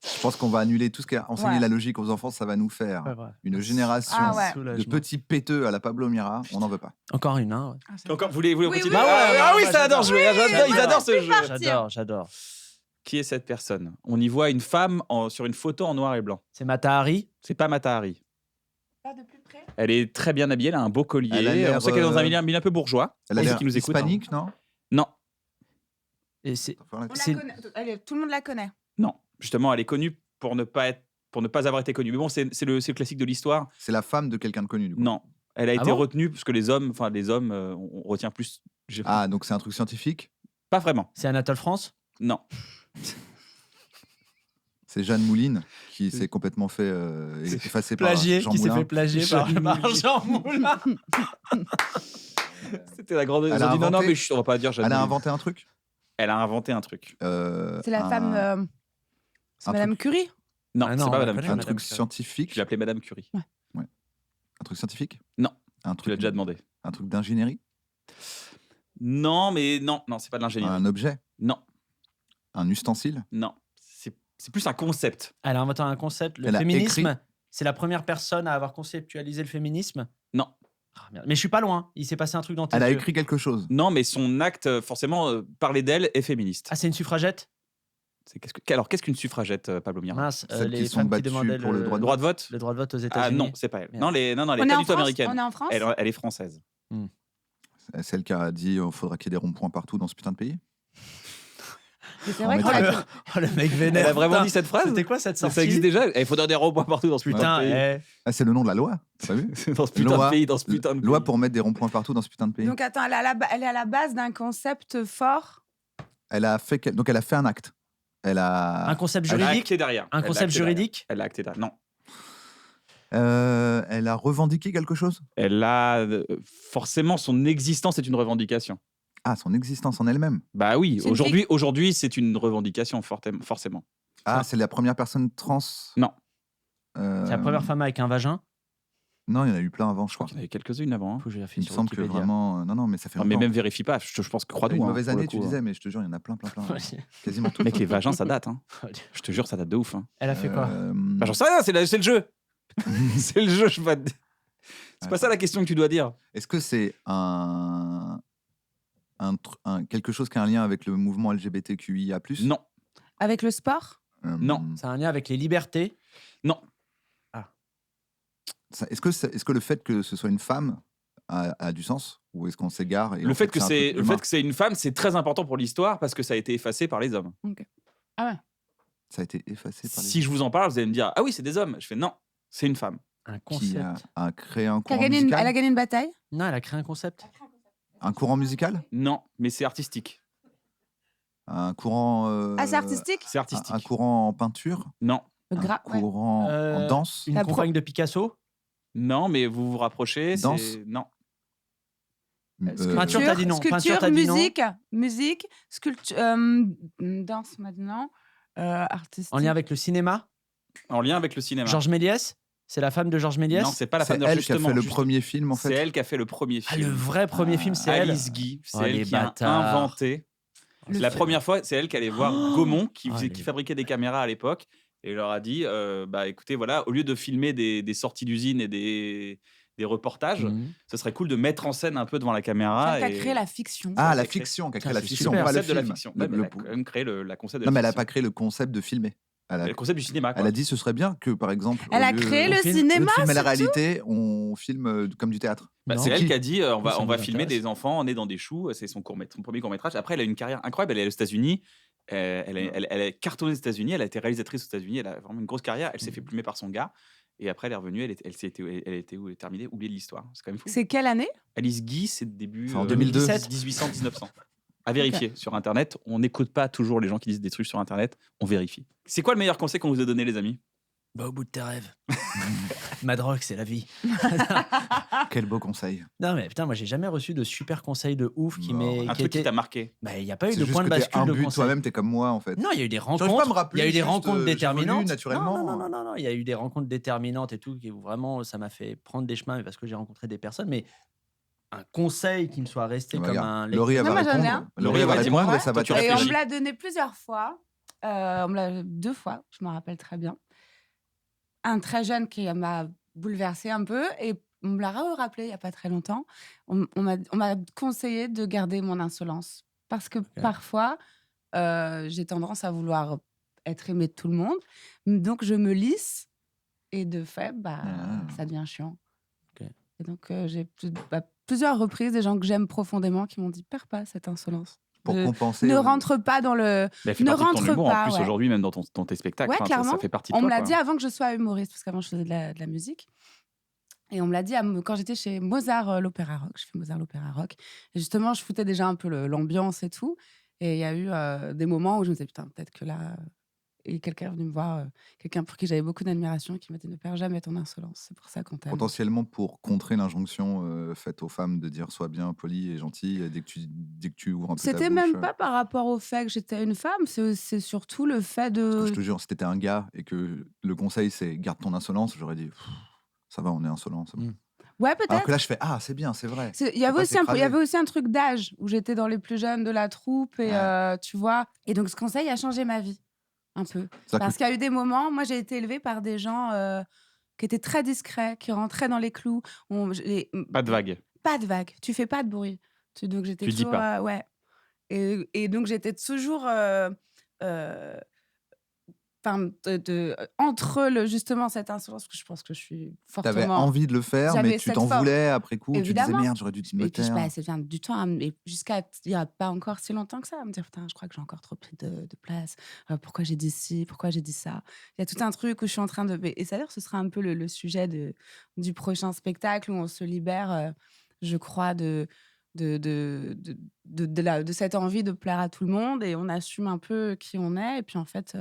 Je pense qu'on va annuler tout ce qui a enseigné Ouais. la logique aux enfants, ça va nous faire Ouais, ouais. une génération Ah ouais. de Soulagement. petits péteux à la Pablo Mira. On n'en veut pas. Encore une, hein. Ouais. Encore, vous voulez Oui, continuer? oui, Ah, oui, ah oui, oui, ça adore j'adore. jouer. Ils j'adore. adorent ce jeu. Partir. J'adore. Qui est cette personne? On y voit une femme sur une photo en noir et blanc. C'est Mata Hari. C'est pas Mata Hari. Pas de plus près. Elle est très bien habillée, elle a un beau collier. Elle a l'air, On sait qu'elle est dans un milieu un peu bourgeois. Elle a Pour ceux l'air qui nous écoutent, hein. hispanique, non? Non, Et c'est On la C'est- connaît. Tout le monde la connaît. non. Justement, elle est connue pour ne pas avoir été connue. Mais bon, c'est le classique de l'histoire. C'est la femme de quelqu'un de connu, du coup. Non. Elle a été bon retenue parce que les hommes, on retient plus. Ah, donc c'est un truc scientifique? Pas vraiment. c'est Anatole France. Non. C'est Jeanne Mouline qui s'est complètement fait effacer par Plagié, Jean qui s'est Moulin. fait plagier par Jean Moulin. C'était la grande. Ils Elle ont a dit non, inventé- mais chut, on va pas dire Jeanne Elle a Moulin. inventé un truc? Elle a inventé un truc. C'est la un- femme. C'est un Madame truc- Curie. Non, Ah c'est non, on pas la Madame connaît, Curie. Un Madame truc Curie. scientifique? Je l'appelais Madame Curie. Un truc scientifique? Non. Un Tu l'as truc, déjà demandé. un truc d'ingénierie? Non, mais non, c'est pas de l'ingénierie. Un objet? Non, Un ustensile? non. C'est plus un concept. Elle a inventé un concept, le Elle a féminisme. écrit- C'est la première personne à avoir conceptualisé le féminisme. Non. Ah, merde. Mais je suis pas loin. Il s'est passé un truc dans tes Elle a yeux. écrit quelque chose? Non, mais son acte, forcément, parler d'elle est féministe. Ah, c'est une suffragette. Alors, qu'est-ce qu'une suffragette, Pablo Mira? Mince, Celles les qui sont femmes qui battues demandaient pour le droit Le droit de vote? le droit de vote aux Ah États-Unis. non, c'est pas elle. Merde. Non, elle est On pas est du en tout France. américaine. On est en France. Elle est française. Celle qui a dit il faudra qu'il y ait des ronds-points partout dans ce putain de pays? Et c'est On vrai met qu'elle pas a- Oh, le mec vénère. Elle a vraiment putain. dit cette phrase? C'était quoi cette sortie? Ça existe déjà? Il faudrait des ronds-points partout dans ce Putain, putain de pays. eh. Ah, c'est le nom de la loi. T'as vu? Dans ce putain Loi- de pays, dans ce putain de Loi pays. pour mettre des ronds-points partout dans ce putain de pays. Donc attends, elle est à la base d'un concept fort. Donc elle a fait un acte. Elle a. Un concept Elle a juridique acté derrière. Un Elle a concept acté derrière. juridique Elle a acté derrière. Non. Elle a revendiqué quelque chose? Elle a forcément son existence est une revendication. Ah, son existence en elle-même. Bah oui, C'est une aujourd'hui c'est une revendication forcément. Ah, c'est la première personne trans. Non. C'est la première femme avec un vagin. Non, il y en a eu plein avant, je Je crois crois. qu'il y en avait quelques-unes avant. Hein. Faut que je vérifie Il me sur semble que Wikipédia. vraiment. Non, mais ça fait Non, mais longtemps. même vérifie pas. Je pense que crois-nous. Une hein, mauvaise pour le année, tu coup, hein. disais, mais je te jure, il y en a plein. Ouais. Quasiment tout. Mec, les vagins, ça date. Hein. Je te jure, ça date de ouf. Hein. Elle a fait quoi Bah, j'en sais rien, c'est le jeu. C'est le jeu, je vais te- C'est pas ça la question que tu dois dire. Est-ce que c'est quelque chose qui a un lien avec le mouvement LGBTQIA+. Non, Avec le sport? Non. Ça a un lien avec les libertés. non. Est-ce que le fait que ce soit une femme a du sens? Ou est-ce qu'on s'égare et en Le fait que c'est un truc humain? c'est une femme, c'est très important pour l'histoire parce que ça a été effacé par les hommes. Ça a été effacé par les Si je vous en parle, vous allez me dire ah oui, c'est des hommes. Je fais non, c'est une femme. Un qui concept. a créé un Qui a courant gagné musical. elle a gagné une bataille? Non, elle a créé un concept. Un courant musical? Non, mais c'est artistique. Un courant. Ah, c'est artistique? C'est artistique. Un courant en peinture? Non, Le Un ouais. courant en danse? Une La compagne de Picasso. non, mais vous vous rapprochez. Danse. Non. Peinture, t'as dit non. Peinture, Sculpture, t'as dit non. musique, sculpture, danse maintenant, artistique. En lien avec le cinéma. En lien avec le cinéma. Georges Méliès. C'est la femme de Georges Méliès. Non, c'est pas la C'est femme de elle qui a justement, fait le juste- premier film, en C'est fait. elle qui a fait le premier Ah, film. le vrai premier film, c'est elle. Alice Guy. C'est Oh, les elle qui a bâtards. inventé. Le La film. première fois, c'est elle qui allait voir Oh Gaumont, qui Ah, les- fabriquait des caméras à l'époque, et leur a dit bah écoutez, voilà, au lieu de filmer des sorties d'usine et des reportages, Mhm. ce serait cool de mettre en scène un peu devant la caméra. Celle qui a et- créé la fiction. Ah, qui la a créé- fiction, qui a Ça, créé la c'est fiction, super. pas le concept de la film. fiction. Le- Ouais, mais le- elle a quand même créé la concept de Non, la mais elle n'a fiction. pas créé le concept de filmer. Le concept du cinéma. Quoi. Elle a dit ce serait bien que, par exemple, Elle au a lieu- créé au le lieu de cinéma, filmer la c'est réalité, on filme comme du théâtre. Bah, Non. c'est elle qui qui a dit on Ça va nous filmer intéresse. des enfants nés dans des choux. C'est son premier court-métrage. Après, elle a une carrière incroyable. Elle est aux États-Unis. Elle est cartonnée aux États-Unis. Elle a été réalisatrice aux États-Unis. Elle a vraiment une grosse carrière. Elle s'est fait plumer par son gars. Et après, elle est revenue. Elle était où? Elle est terminée. Oubliée de l'histoire. C'est quand même fou. C'est quelle année? Alice Guy, c'est début C'est en 2002. 1800, 1900. À vérifier sur Internet. On n'écoute pas toujours les gens qui disent des trucs sur Internet. On vérifie. C'est quoi le meilleur conseil qu'on vous a donné, les amis? Bah, au bout de tes rêves. Ma drogue, c'est la vie. Quel beau conseil. Non, mais putain, moi, j'ai jamais reçu de super conseil de ouf qui Non. m'est. Un truc qui t'a marqué. Bah, il n'y a pas eu C'est de juste point de que t'es bascule de imbu de conseil. toi-même, t'es comme moi, en fait. Non, il y a eu des J'arrive pas à rencontres. me rappeler, Il y a eu des juste, rencontres j'évolue déterminantes. naturellement. Non. Il y a eu des rencontres déterminantes et tout, qui vraiment, ça m'a fait prendre des chemins parce que j'ai rencontré des personnes. Mais un conseil qui me soit resté Ah bah, comme regarde, un. Laurie, elle Non, va moi, j'en ai répondre. un. Laurie, elle va Ouais, dis-moi. répondre et Ouais, ça va toi, tu te Et on réfléchis. me l'a donné plusieurs fois. On me l'a 2 fois, je me rappelle très bien. Un très jeune qui m'a bouleversée un peu et on me l'a rappelé il n'y a pas très longtemps. On m'a conseillé de garder mon insolence parce que parfois, j'ai tendance à vouloir être aimée de tout le monde. Donc, je me lisse et de fait, ça devient chiant. Ok. Et donc, j'ai plusieurs reprises des gens que j'aime profondément qui m'ont dit « Perds pas cette insolence. Pour Ne- compenser. Ne rentre pas dans le... » Mais elle fait Ne partie de ton rentre humour pas, en plus ouais. aujourd'hui, même dans tes spectacles. Ouais, Enfin, clairement. ça fait partie de On toi. me l'a quoi. dit avant que je sois humoriste, parce qu'avant je faisais de la musique. Et on me l'a dit quand j'étais chez Mozart l'Opéra Rock. Je fais Mozart l'Opéra Rock. Et justement, je foutais déjà un peu l'ambiance et tout. Et il y a eu des moments où je me disais, putain, peut-être que là. Et quelqu'un est venu me voir, quelqu'un pour qui j'avais beaucoup d'admiration, qui m'a dit ne perds jamais ton insolence. C'est pour ça qu'on t'aime. Potentiellement pour contrer l'injonction faite aux femmes de dire sois bien poli et gentil dès que tu ouvres un peu ta C'était bouche. même pas par rapport au fait que j'étais une femme, c'est surtout le fait Parce que de. je te jure, si t'étais un gars et que le conseil c'est garde ton insolence, j'aurais dit pff, ça va, on est insolent. C'est bon. Ouais, Alors peut-être. que là, je fais ah, c'est bien, c'est vrai. Il y avait pas aussi il y s'écraser. avait aussi un truc d'âge où j'étais dans les plus jeunes de la troupe et Ouais. tu vois. Et donc ce conseil a changé ma vie un peu. C'est-à-dire Parce que- qu'il y a eu des moments, moi j'ai été élevée par des gens qui étaient très discrets, qui rentraient dans les clous. Pas de vague. Pas de vague. Tu fais pas de bruit. Donc j'étais Tu dis toujours pas. ouais. Et donc j'étais toujours entre justement cette insolence, parce que je pense que je suis T'avais fortement. envie de le faire, J'avais mais tu cette t'en forme. voulais après coup. Tu disais Évidemment. merde, j'aurais dû me Et puis je taire. passais du temps jusqu'à il n'y a pas encore si longtemps que ça à me dire putain je crois que j'ai encore trop pris de place, pourquoi j'ai dit ci, pourquoi j'ai dit ça. Il y a tout un truc où je suis en train de et ça d'ailleurs ce sera un peu le sujet du prochain spectacle où on se libère je crois de de cette envie de plaire à tout le monde et on assume un peu qui on est. Et puis en fait,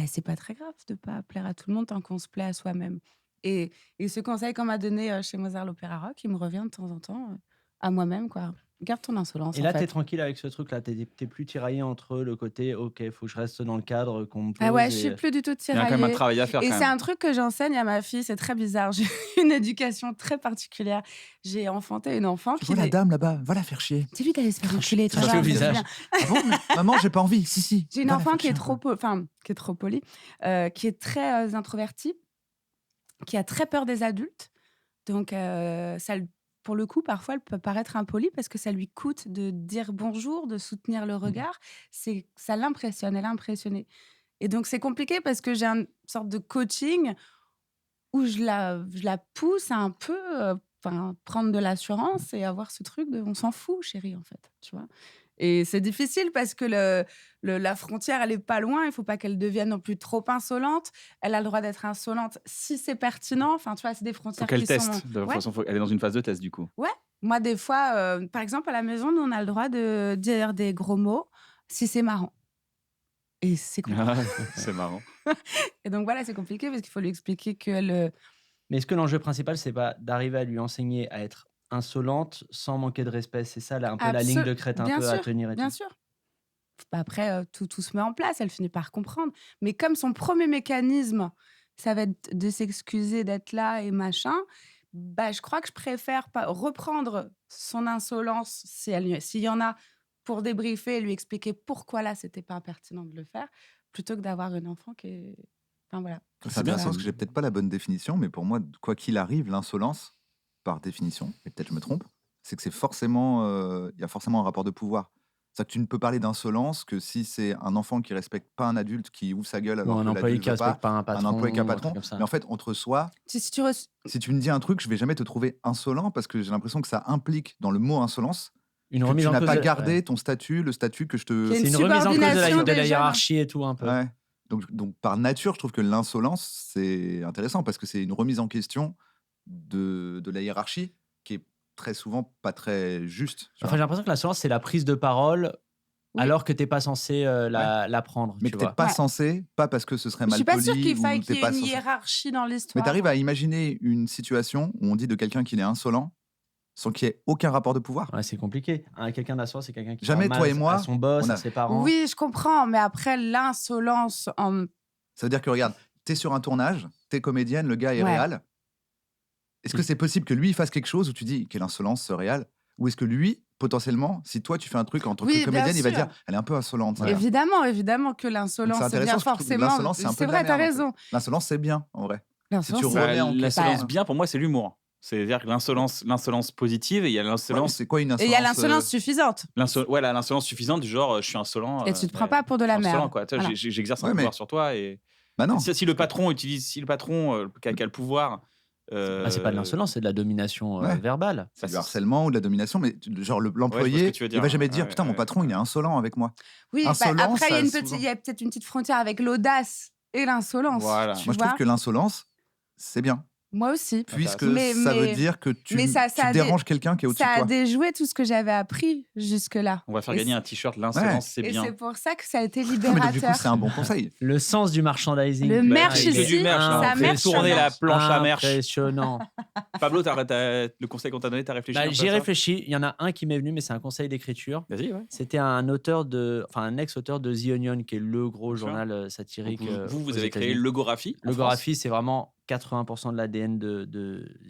c'est pas très grave de pas plaire à tout le monde tant qu'on se plaît à soi-même. Et ce conseil qu'on m'a donné chez Mozart l'Opéra Rock, il me revient de temps en temps à moi-même, quoi. Garde ton insolence, Et en là, tu es fait. tranquille avec ce truc-là. Tu n'es plus tiraillé entre le côté, OK, il faut que je reste dans le cadre qu'on me Ah ouais, pose. je suis plus du tout Il y a quand même un tiraillée. travail à faire Et quand c'est même. un truc que j'enseigne à ma fille, c'est très bizarre. J'ai une éducation très particulière. J'ai enfanté une enfant Tu qui... vois la dame là-bas, va la faire chier. Dis-lui d'aller se faire enculer, tu Ça vas fait voir, au c'est visage. bien. Ah bon, maman, j'ai pas envie. Si. J'ai une Va la enfant faire qui est chier, trop, qui est trop polie, qui est très introvertie, qui a très peur des adultes. Donc, pour le coup, parfois, elle peut paraître impolie parce que ça lui coûte de dire bonjour, de soutenir le regard. Ça l'impressionne, elle est impressionnée. Et donc, c'est compliqué parce que j'ai une sorte de coaching où je la pousse à un peu prendre de l'assurance et avoir ce truc de on s'en fout, chérie, en fait. Tu vois. Et c'est difficile parce que la frontière, elle est pas loin. Il faut pas qu'elle devienne non plus trop insolente. Elle a le droit d'être insolente si c'est pertinent. Enfin, tu vois, c'est des Faut frontières qu'elle qui teste. sont... De toute Ouais, façon, elle est dans une phase de test du coup. ouais. Moi, des fois, par exemple, à la maison, nous, on a le droit de dire des gros mots si c'est marrant. Et c'est compliqué. C'est marrant. Et donc, voilà, c'est compliqué parce qu'il faut lui expliquer qu'elle... Mais est-ce que l'enjeu principal, c'est pas d'arriver à lui enseigner à être insolente sans manquer de respect? C'est ça, là, un peu la ligne de crête un Bien peu à sûr, tenir et bien tout. sûr. Après, tout se met en place, elle finit par comprendre. Mais comme son premier mécanisme, ça va être de s'excuser d'être là et machin, je crois que je préfère pas reprendre son insolence, s'il y en a, pour débriefer et lui expliquer pourquoi là, c'était pas pertinent de le faire, plutôt que d'avoir une enfant qui est... Enfin, voilà. C'est intéressant parce que j'ai peut-être pas la bonne définition, mais pour moi, quoi qu'il arrive, l'insolence, par définition, et peut-être je me trompe, c'est que c'est forcément, il y a forcément un rapport de pouvoir. C'est-à-dire que tu ne peux parler d'insolence que si c'est un enfant qui respecte pas un adulte qui ouvre sa gueule Ou alors un que employé l'adulte qui veut respecte pas un un patron. employé qui a ou un truc patron. comme ça. Mais en fait, entre soi, Si tu me dis un truc, je vais jamais te trouver insolent parce que j'ai l'impression que ça implique dans le mot insolence Une que remise tu en n'as cause pas de- gardé ouais. ton statut, le statut que je te... Qui est C'est une une remise en cause de subordination de la des jeunes. hiérarchie et tout, un peu. Ouais. Donc, par nature, je trouve que l'insolence, c'est intéressant parce que c'est une remise en question de la hiérarchie qui est très souvent pas très juste. Tu Enfin, vois. j'ai l'impression que l'insolence, c'est la prise de parole Oui. alors que t'es pas censé la prendre. Mais tu que t'es vois. pas Ouais. censé, pas parce que ce serait Je mal suis pas sûre poli qu'il ou faille t'es qu'il y ait pas une censé. hiérarchie dans Mais l'histoire. t'arrives à imaginer une situation où on dit de quelqu'un qu'il est insolent sans qu'il y ait aucun rapport de pouvoir. Ouais, c'est compliqué. Quelqu'un d'insolent, c'est quelqu'un qui Jamais parle toi mal et moi, à son boss, on a- à ses parents. Oui, je comprends, mais après, l'insolence Ça veut dire que, regarde, t'es sur un tournage, t'es comédienne, le gars est Ouais. réal. Est-ce que c'est possible que lui il fasse quelque chose où tu dis quelle insolence ce réal? Ou est-ce que lui, potentiellement, si toi tu fais un truc en tant Oui, que bien comédienne, il va sûr. dire elle est un peu insolente. Voilà. Évidemment que Donc l'insolence, c'est c'est bien intéressant, je trouve que forcément... l'insolence, c'est un peu C'est de la vrai, t'as merde, en fait. raison. L'insolence, c'est bien, en vrai. Si tu L'insolence, remets en L'insolence question... bien, pour moi, c'est l'humour. C'est-à-dire que l'insolence positive et il y a Ouais, mais l'insolence. c'est quoi une Et insolence il y a l'insolence suffisante. L'insolence suffisante du genre je suis insolent. Et tu te prends ouais, pas pour de je la suis insolent, merde. quoi. Tu vois, Voilà. j'exerce un Ouais, mais- pouvoir sur toi et Bah non. si le patron utilise, si le patron qui a le pouvoir. C'est pas de l'insolence, c'est de la domination Ouais. verbale. C'est du Bah, harcèlement ou de la domination, mais genre je vois ce l'employé, que tu veux il dire. va jamais dire Ouais, putain, mon ouais, patron, il est insolent avec moi. Oui, Insolence, après, il y a ça, il y a peut-être une petite frontière avec l'audace et l'insolence. Voilà. Tu Moi, je trouve vois. que l'insolence, c'est bien. Moi aussi. Puisque Mais- ça veut mais- dire que tu mais ça a déranges quelqu'un qui est au-dessus Ça de a toi. déjoué tout ce que j'avais appris jusque-là. On va faire Et gagner c'est- un t-shirt. L'insolence, c'est Et bien. c'est pour ça que ça a été Non, mais donc, du coup, libérateur. c'est un bon conseil. Le sens du merchandising. Le Ah, merchandising, il est C'est du merch. ça Là. On fait merch, tourner ça la merch. planche à merch. Impressionnant. Pablo, le conseil qu'on t'a donné, t'as réfléchi un peu à J'y ai ça réfléchi. Il y en a un qui m'est venu, mais c'est un conseil d'écriture. Vas-y, ouais. C'était un ex-auteur de The Onion, qui est le gros Bien sûr. journal satirique. Vous aux avez créé États-Unis. Logographie. en Logographie, c'est vraiment 80% de l'ADN de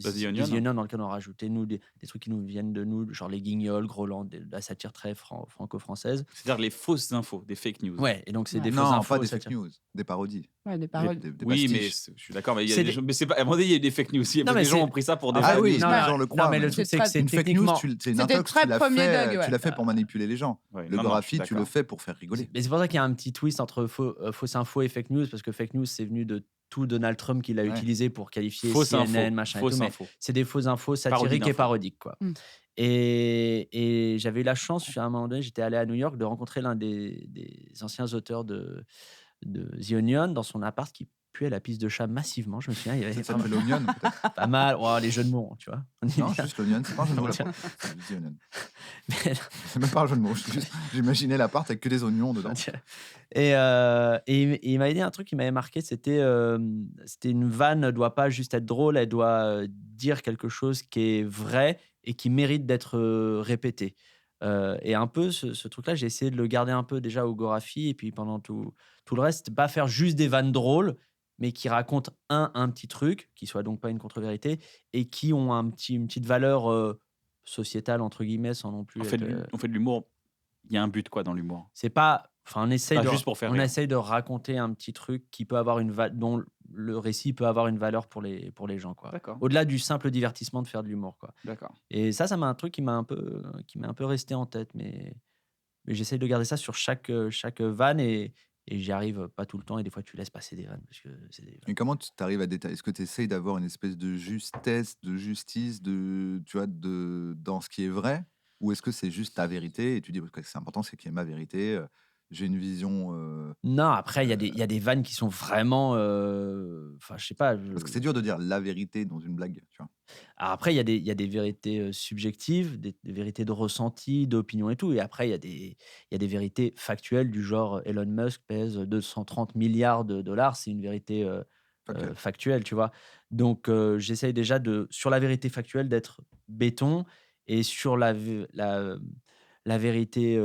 The Onion. dans lequel on a rajouté nous des trucs qui nous viennent de nous, genre les Guignols, Groland, de la satire très franco-française. France. C'est-à-dire les fausses infos, des fake news. Ouais, et donc c'est Ouais. des fausses Non, infos pas des fake satiriques. news, des parodies. Ouais, des paroles. Des Oui, mais pastiches. je suis d'accord, mais il y a C'est des des- gens. Mais c'est pas. À un moment donné, il y a des fake news aussi. Non, Parce que mais les gens c'est- ont pris ça pour des Ah fake oui, news. non, les non, gens le non, croient. mais le mais truc, c'est que c'est une fake news, techniquement. c'est une C'était intox, très tu l'as premier fait, degré, ouais. tu l'as fait pour manipuler les gens. Ouais, Le non, non, graphie, je suis tu le d'accord. fais pour faire rigoler. Mais c'est pour ça qu'il y a un petit twist entre fausse info et fake news, parce que fake news, c'est venu de tout Donald Trump qu'il a Ouais. utilisé pour qualifier Fausse CNN, info. machin et Fausse tout. Mais info. c'est des fausses infos Parodie satiriques et d'infos. parodiques, quoi. Mm. Et j'avais eu la chance, à un moment donné, j'étais allé à New York, de rencontrer l'un des anciens auteurs de The Onion dans son appart qui puait la pisse de chat massivement. Je me souviens, il y avait Ça s'appelle l'Onion, peut-être. pas mal. Oh, les jeux de mots, tu vois. On y Non, vient. juste l'Onion, c'est pas un jeu de mots. Tiens. C'est The Onion. C'est même pas un jeu de mots. J'imaginais l'appart avec que des oignons dedans. Et il m'avait dit un truc qui m'avait marqué, c'était une vanne ne doit pas juste être drôle, elle doit dire quelque chose qui est vrai et qui mérite d'être répété. Et un peu ce truc-là, j'ai essayé de le garder un peu déjà au Gorafi et puis pendant tout le reste, pas faire juste des vannes drôles, mais qui racontent un petit truc, qui soit donc pas une contre-vérité, et qui ont une petite valeur sociétale, entre guillemets, sans non plus On fait être, de l'humour. Il y a un but quoi dans l'humour. c'est pas. Enfin, Pas juste pour faire on rire. essaye de raconter un petit truc qui peut avoir dont le récit peut avoir une valeur pour les gens, quoi. D'accord. Au-delà du simple divertissement de faire de l'humour, quoi. D'accord. Et ça m'a un truc qui m'est un peu resté en tête, mais j'essaye de garder ça sur chaque vanne et j'y arrive pas tout le temps et des fois tu laisses passer des vannes parce que c'est des vannes. Et comment tu arrives à détailler? Est-ce que tu essayes d'avoir une espèce de justesse, de justice, tu vois, dans ce qui est vrai? Ou est-ce que c'est juste ta vérité et tu dis parce que c'est important, c'est qu'il y ait ma vérité, j'ai une vision. Non, après il y a des vannes qui sont vraiment, enfin je sais pas. Parce que c'est dur de dire la vérité dans une blague, tu vois. Alors après, il y a des vérités subjectives, des vérités de ressenti, d'opinion et tout. Et après, il y a des vérités factuelles du genre Elon Musk pèse 230 milliards de dollars. C'est une vérité Factuel. factuelle, tu vois. Donc, j'essaye déjà sur la vérité factuelle d'être béton et sur la vérité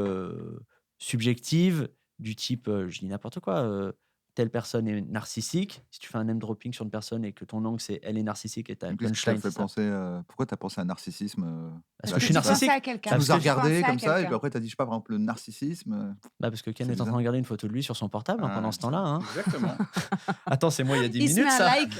subjective du type, je dis n'importe quoi, telle personne est narcissique. Si tu fais un name dropping sur une personne et que ton angle c'est elle est narcissique et ta Donc, qu'est-ce qui t'a punchline, fait c'est ça. penser, pourquoi tu as pensé à narcissisme Parce là, que je suis comme ça? narcissique. à quelqu'un. Tu nous as Parce que je regardé pensais à comme ça et puis quelqu'un. après tu as dit, je sais pas, par exemple, le narcissisme. Bah parce que Ken C'est est en train de bizarre. regarder une photo de lui sur son portable hein, pendant ce temps-là. Hein. Exactement. Attends, c'est moi il y a 10 Il se met minutes un ça. like.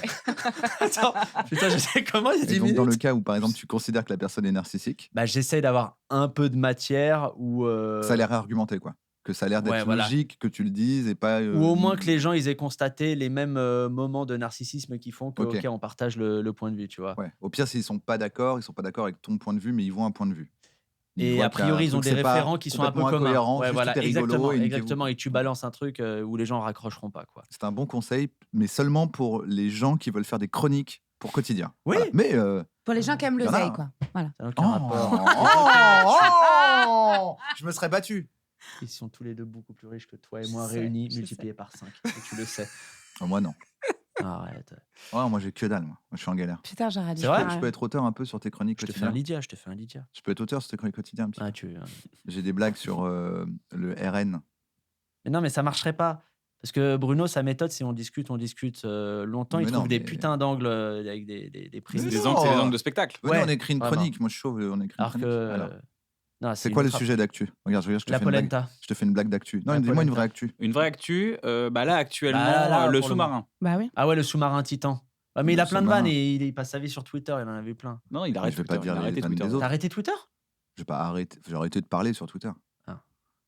Attends, putain, je sais comment il y a 10 Et donc, minutes. dans le cas où, par exemple, tu considères que la personne est narcissique, Bah, j'essaie d'avoir un peu de matière ou ça a l'air argumenté, quoi. Que ça a l'air d'être ouais, voilà. logique, que tu le dises et pas. Ou au moins que les gens ils aient constaté les mêmes moments de narcissisme qui font que Ok. ok on partage le point de vue, tu vois. Ouais. Au pire, s'ils sont pas d'accord avec ton point de vue, mais ils voient un point de vue. Ils Et voient a qu'il y a un priori ils ont truc, des c'est pas référents qui sont un peu complètement communs. incohérent, Ouais, juste voilà, tout est rigolo exactement, et niquez-vous. exactement. Et tu balances un truc où les gens raccrocheront pas, quoi. C'est un bon conseil, mais seulement pour les gens qui veulent faire des chroniques pour quotidien. Oui. Voilà. Mais Pour les gens qui aiment Il y en a, l'oseille, hein. quoi. Voilà. Ça n'a aucun rapport. Je me serais battu. Ils sont tous les deux beaucoup plus riches que toi et moi Je sais, réunis, je multipliés par 5. Et tu le sais. Oh, moi non. Arrête. Ouais, moi j'ai que dalle. Moi je suis en galère. Putain, j'aurais dû C'est vrai faire, Je peux être auteur un peu sur tes chroniques Je te fais un quotidiennes. Lydia. Je peux être auteur sur tes chroniques quotidiennes un petit peu. Ah, J'ai des blagues sur le RN. Mais non, mais ça marcherait pas. Parce que Bruno, sa méthode, c'est on discute longtemps. Mais Il trouve non, des mais- putins d'angles avec des prises. Mais de- non. C'est les angles de spectacle. Venez, Ouais, on écrit une vraiment. chronique. Moi je suis chaud, on écrit une Alors chronique. que. Alors, Non, c'est quoi le ultra- sujet d'actu? Regarde, je te La fais une blague. polenta. Je te fais une blague d'actu. Non, La dis-moi une polenta. vraie actu. Une vraie actu, bah là actuellement, Là, le pour le sous-marin. Bah oui. Ah ouais, le sous-marin titan. Ah, mais il Le a plein de sous-marin. vannes et il passe sa vie sur Twitter. Il en a vu plein. Non, il arrête je vais pas Twitter. dire Il a les arrêté vannes Twitter. des autres. T'as arrêté Twitter? J'ai arrêté de parler sur Twitter. Ah.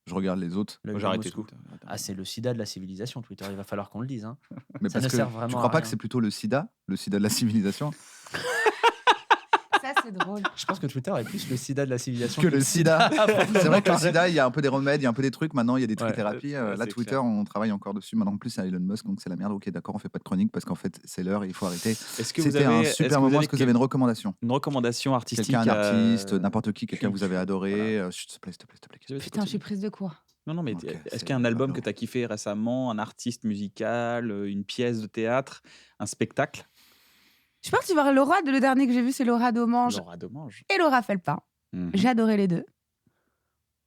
Je regarde les autres. Le Moi, j'ai arrêté Moscou. Twitter. Ah, c'est le sida de la civilisation, Twitter. Il va falloir qu'on le dise. Hein. Mais Ça parce ne que sert tu vraiment crois à pas que rien. c'est plutôt le sida de la civilisation, Ça, c'est drôle. Je pense que Twitter est plus le sida de la civilisation que le sida. C'est vrai que le parler. sida, il y a un peu des remèdes, il y a un peu des trucs. Maintenant, il y a des trucs Ouais. thérapies. Ouais, Là, c'est Twitter, clair. on travaille encore dessus. Maintenant, en plus, c'est Elon Musk, donc c'est la merde. Ok, d'accord, on fait pas de chronique parce qu'en fait, c'est l'heure et il faut arrêter. Est-ce que vous C'était avez un est-ce super que moment. avez Est-ce que vous avez une recommandation? une recommandation artistique Quelqu'un, un artiste, n'importe qui, quelqu'un que culte. vous avez adoré. Voilà. S'il te plaît, s'il te plaît, s'il te plaît. Je vais Putain, je suis prise de court. Non, mais Ok, est-ce c'est qu'il y a un album pas que tu as kiffé récemment, un artiste musical, une pièce de théâtre, un spectacle? Je suis partie voir Laura. Le dernier que j'ai vu, c'est Laura Domange Laura Domange. et Laura Felpin. Mhm. J'ai adoré les deux.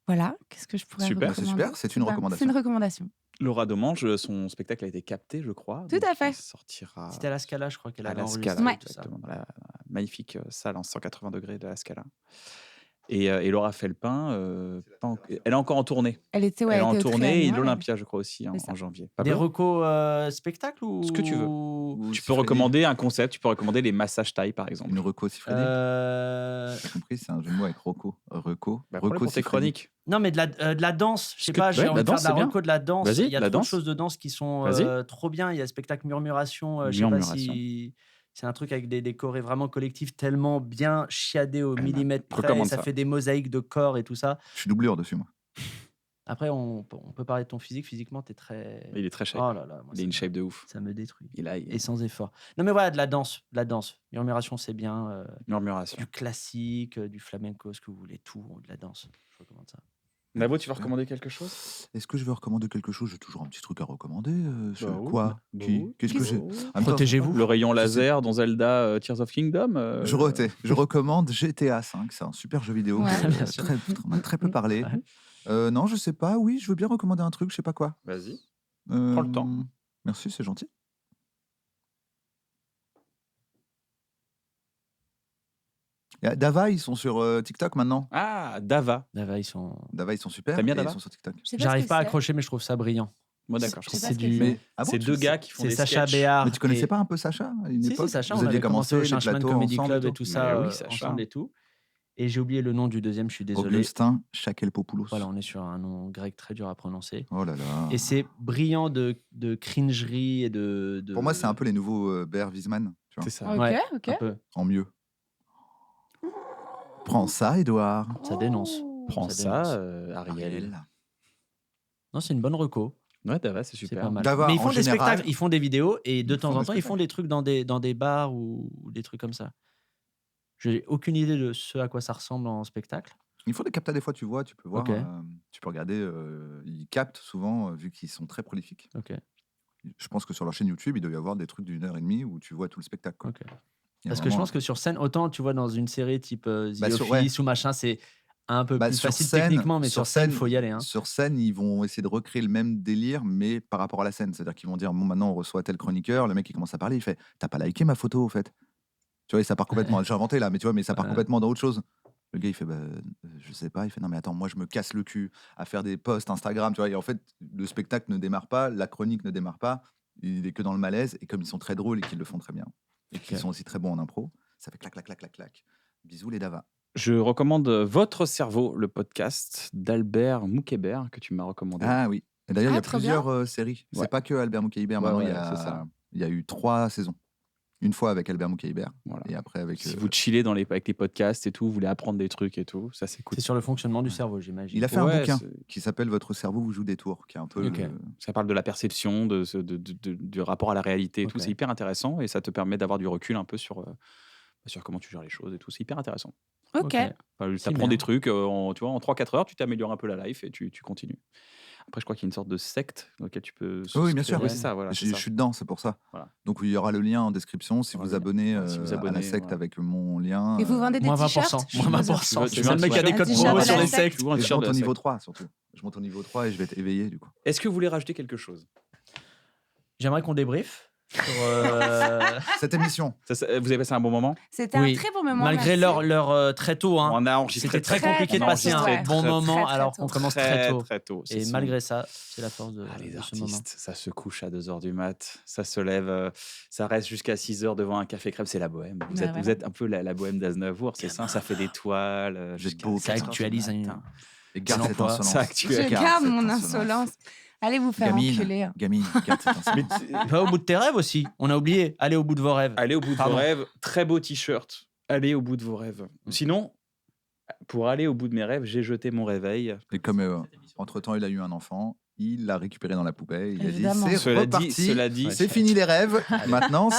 Voilà. Qu'est-ce que je pourrais Super, c'est recommander? super, c'est une recommandation. C'est une recommandation. Laura Domange, son spectacle a été capté, je crois. Tout donc à fait. il sortira C'était à la Scala, je crois qu'elle à avait la enregistré Scala, Ouais. tout ça. exactement, dans la magnifique salle en 180 degrés de la Scala. Et Laura Felpin, elle est encore en tournée. Elle était, Elle est en était au tournée Trianon, et ouais. l'Olympia, je crois aussi, C'est ça. en janvier. Des Pablo, recos spectacles ou ce que tu veux. Ou tu peux siffler. recommander un concept, tu peux recommander les massages thaï, par exemple. Une reco siffredi. T'as compris, c'est un jeu de mots avec Rocco. Reco. Bah, prends-le pour tes siffredi. chroniques. Non, mais de la danse, je sais Ce que- pas, j'ai ouais, envie la de faire danse, de la c'est bien. reco de la danse. Vas-y, Il y a la trop de danse. choses de danse qui sont Vas-y. trop bien. Il y a spectacle Murmuration, je sais pas Murmuration. si c'est un truc avec des chorés vraiment collectifs tellement bien chiadés au ben, millimètre près. recommande Ça ça. fait des mosaïques de corps et tout ça. Je suis doublure dessus, moi. Après, on peut parler de ton physique. Physiquement, t'es très. Il est très shape. Oh là là, moi, Il a une shape de ouf. ça me détruit. Il Et sans effort. Non, mais voilà, de la danse. Murmuration, c'est bien. Murmuration. Du classique, du flamenco, ce que vous voulez, tout, de la danse. Je recommande ça. Navo, tu vas recommander quelque chose? Est-ce que je vais recommander quelque chose? J'ai toujours un petit truc à recommander. oui. Quoi? Qu'est-ce que j'ai? En même temps, Protégez-vous. Le rayon laser dans Zelda Tears of Kingdom. je recommande GTA V. C'est un super jeu vidéo. Ouais, bien sûr. On a très peu parlé. Non, je sais pas. Oui, je veux bien recommander un truc. Je sais pas quoi. Vas-y. Prends le temps. Merci, c'est gentil. Dava, ils sont sur TikTok maintenant. Ah, Dava. Dava, ils sont super. T'aimes bien et Dava? Ils sont sur TikTok. Je sais pas J'arrive ce pas à que c'est. accrocher, mais je trouve ça brillant. Moi, d'accord. Je sais pas C'est ce que du. c'est. Ah bon, C'est tu deux sais- gars qui font C'est des Sacha sketchs. Béard. Mais tu connaissais et- pas un peu Sacha à une Si, époque? Sacha, Vous on aviez avait commencé au les Changeman plateaux Comedy ensemble Club et et tout. tout ça, Mais oui, Sacha. ensemble et tout. Et j'ai oublié le nom du deuxième, je suis désolé. Augustin Chakelpopoulos. Voilà, on est sur un nom grec très dur à prononcer. Oh là là. Et c'est brillant de cringerie et de. Pour moi, c'est un peu les nouveaux Bear Wiesmann, tu vois, C'est ça. Ok, Ouais, ok. un peu. en mieux. Prends ça, Edouard. Ça dénonce. Oh. Prends Ça ça, dénonce. Ariel. Non, c'est une bonne reco. Ouais, Dava, c'est C'est super. pas mal. Dava, Mais ils en font des général, spectacles, ils font des vidéos et de ils temps font en des temps, ils font des trucs dans des bars ou des trucs comme ça. J'ai aucune idée de ce à quoi ça ressemble en spectacle. Il faut des captas des fois, tu vois, tu peux voir, Ok. tu peux regarder. Ils captent souvent, vu qu'ils sont très prolifiques. Ok. Je pense que sur leur chaîne YouTube, il doit y avoir des trucs d'1h30 où tu vois tout le spectacle, quoi. Ok. Il y a Parce que je vraiment- pense que sur scène, autant tu vois dans une série type The Bah, sur- Office ou machin, c'est un peu plus sur facile scène- techniquement, mais sur scène, il faut y aller. Hein. Sur scène, ils vont essayer de recréer le même délire, mais par rapport à la scène. C'est-à-dire qu'ils vont dire, bon, maintenant on reçoit tel chroniqueur, le mec il commence à parler, il fait, t'as pas liké ma photo, au fait. Tu vois, et ça part complètement. J'ai inventé là, mais tu vois, mais ça part Ouais. complètement dans autre chose. Le gars, il fait, bah, je sais pas. Il fait, non, mais attends, moi, je me casse le cul à faire des posts Instagram, tu vois. Et en fait, le spectacle ne démarre pas, la chronique ne démarre pas. Il est que dans le malaise. Et comme ils sont très drôles et qu'ils le font très bien, et qu'ils Ok. sont aussi très bons en impro, ça fait clac, clac, clac, clac, clac. Bisous, les Dava. Je recommande Votre cerveau, le podcast d'Albert Moukébert que tu m'as recommandé. Ah oui. Et d'ailleurs, il y a trop bien. plusieurs séries. Ouais. C'est pas que Albert Moukébert. Ouais, Maintenant, ouais, c'est ça. il y a eu 3 saisons. Une fois avec Albert Moukébert. Voilà. Et après avec. Si vous chillez avec les podcasts et tout, vous voulez apprendre des trucs et tout, ça c'est cool. C'est sur le fonctionnement du cerveau, j'imagine. Il a fait un Ouais, bouquin c'est- qui s'appelle Votre cerveau vous joue des tours, qui est un peu. Ok. Ça parle de la perception, du rapport à la réalité et tout. Ok. C'est hyper intéressant et ça te permet d'avoir du recul un peu sur comment tu gères les choses et tout. C'est hyper intéressant. Ok. Enfin, C'est tu apprends bien. des trucs, tu vois, en 3-4 heures, tu t'améliores un peu la life et tu continues. Après, je crois qu'il y a une sorte de secte dans laquelle tu peux. Oui, bien sûr. Oui, c'est ça, voilà. c'est Je ça. suis dedans, c'est pour ça. Voilà. Donc il y aura le lien en description si vous Voilà. abonnez, Si vous à la abonnez, secte voilà. avec mon lien. Et vous vendez des Moins t-shirts 20%. Je suis Moins désolée. 20%. Tu C'est veux le mec qui a des un codes t-shirt promo de sur la les secte. sectes. Tu vois, un Et je t-shirt monte de au la niveau secte. 3 surtout. Je monte au niveau 3 et je vais être éveillé du coup. Est-ce que vous voulez rajouter quelque chose? J'aimerais qu'on débriefe. Sur, Cette émission. Vous avez passé un bon moment? C'était Oui. un très bon moment. malgré merci. leur très tôt, hein, On a enregistré c'était très très compliqué de tôt, passer un ouais. bon très, moment très alors tôt. qu'on commence très tôt. Très tôt. Et malgré ça, c'est la force de, Les de ce moment. artistes, ça se couche à 2h du mat, ça se lève, ça reste jusqu'à 6h devant un café crème, c'est la bohème. Vous, Bah, êtes, vous voilà. êtes un peu la bohème d'Aznavour, c'est ça fait des toiles. Vous êtes jusqu'à beau, 4 Ça heures du actualise matin. Et garde cette emploi. insolence. Ça actualise. Je garde mon insolence. Allez vous faire enculer. Gamine, garde cette insolence. Va au bout de tes rêves aussi. On a oublié. Allez au bout de vos rêves. Allez au bout de Pardon. vos rêves, très beau t-shirt, allez au bout de vos rêves. Sinon, pour aller au bout de mes rêves, j'ai jeté mon réveil. Et comme entre-temps, il a eu un enfant, il l'a récupéré dans la poubelle. Il Évidemment. a dit, c'est Cela reparti, dit, c'est fini les rêves. Maintenant,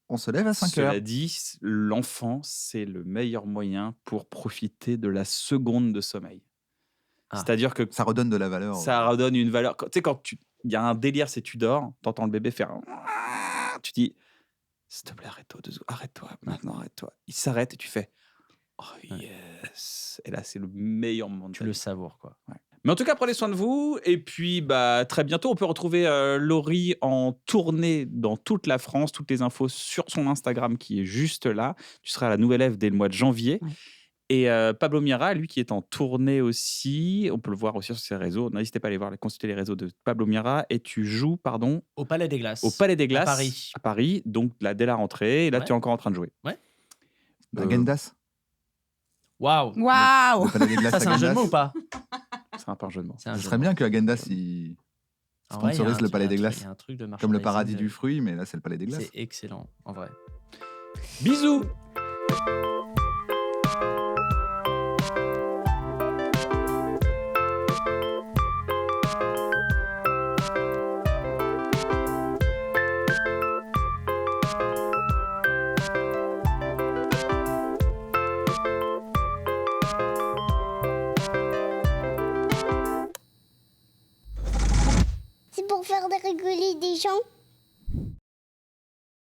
on se lève à 5 heures. Cela dit, l'enfant, c'est le meilleur moyen pour profiter de la seconde de sommeil. Ah. C'est-à-dire que Ça redonne de la valeur. ça redonne une valeur. Tu sais, quand il y a un délire, c'est tu dors, t'entends le bébé faire. Tu dis, s'il te plaît, arrête-toi, arrête-toi, maintenant, arrête-toi. Il s'arrête et tu fais, oh yes. Et là, c'est le meilleur moment de Tu ta le vie. savoures, quoi. Mais en tout cas, prenez soin de vous. Et puis, très bientôt, on peut retrouver Laurie en tournée dans toute la France. Toutes les infos sur son Instagram qui est juste là. Tu seras à la Nouvelle Ève dès le mois de janvier. Ouais. Et Pablo Mira, lui, qui est en tournée aussi. On peut le voir aussi sur ses réseaux. N'hésitez pas à aller voir, consulter les réseaux de Pablo Mira. Et tu joues, Au Palais des Glaces. au Palais des Glaces. Paris. À Paris. Donc, là, dès la rentrée. Et là, Ouais. tu es encore en train de jouer. Agendas. Waouh. Waouh. Le Palais des Glaces Ça, c'est un jeu de Agendas. mots ou pas? C'est un peu un jeu de mots. C'est un Ce jeu serait de bien mots. que Agendas il En vrai, il y a sponsorise un- le Palais il y a des un Glaces. truc- il y a un truc de comme le paradis merchandising. du fruit, mais là, c'est le Palais des Glaces. C'est excellent, en vrai. Bisous! faire rigoler des gens.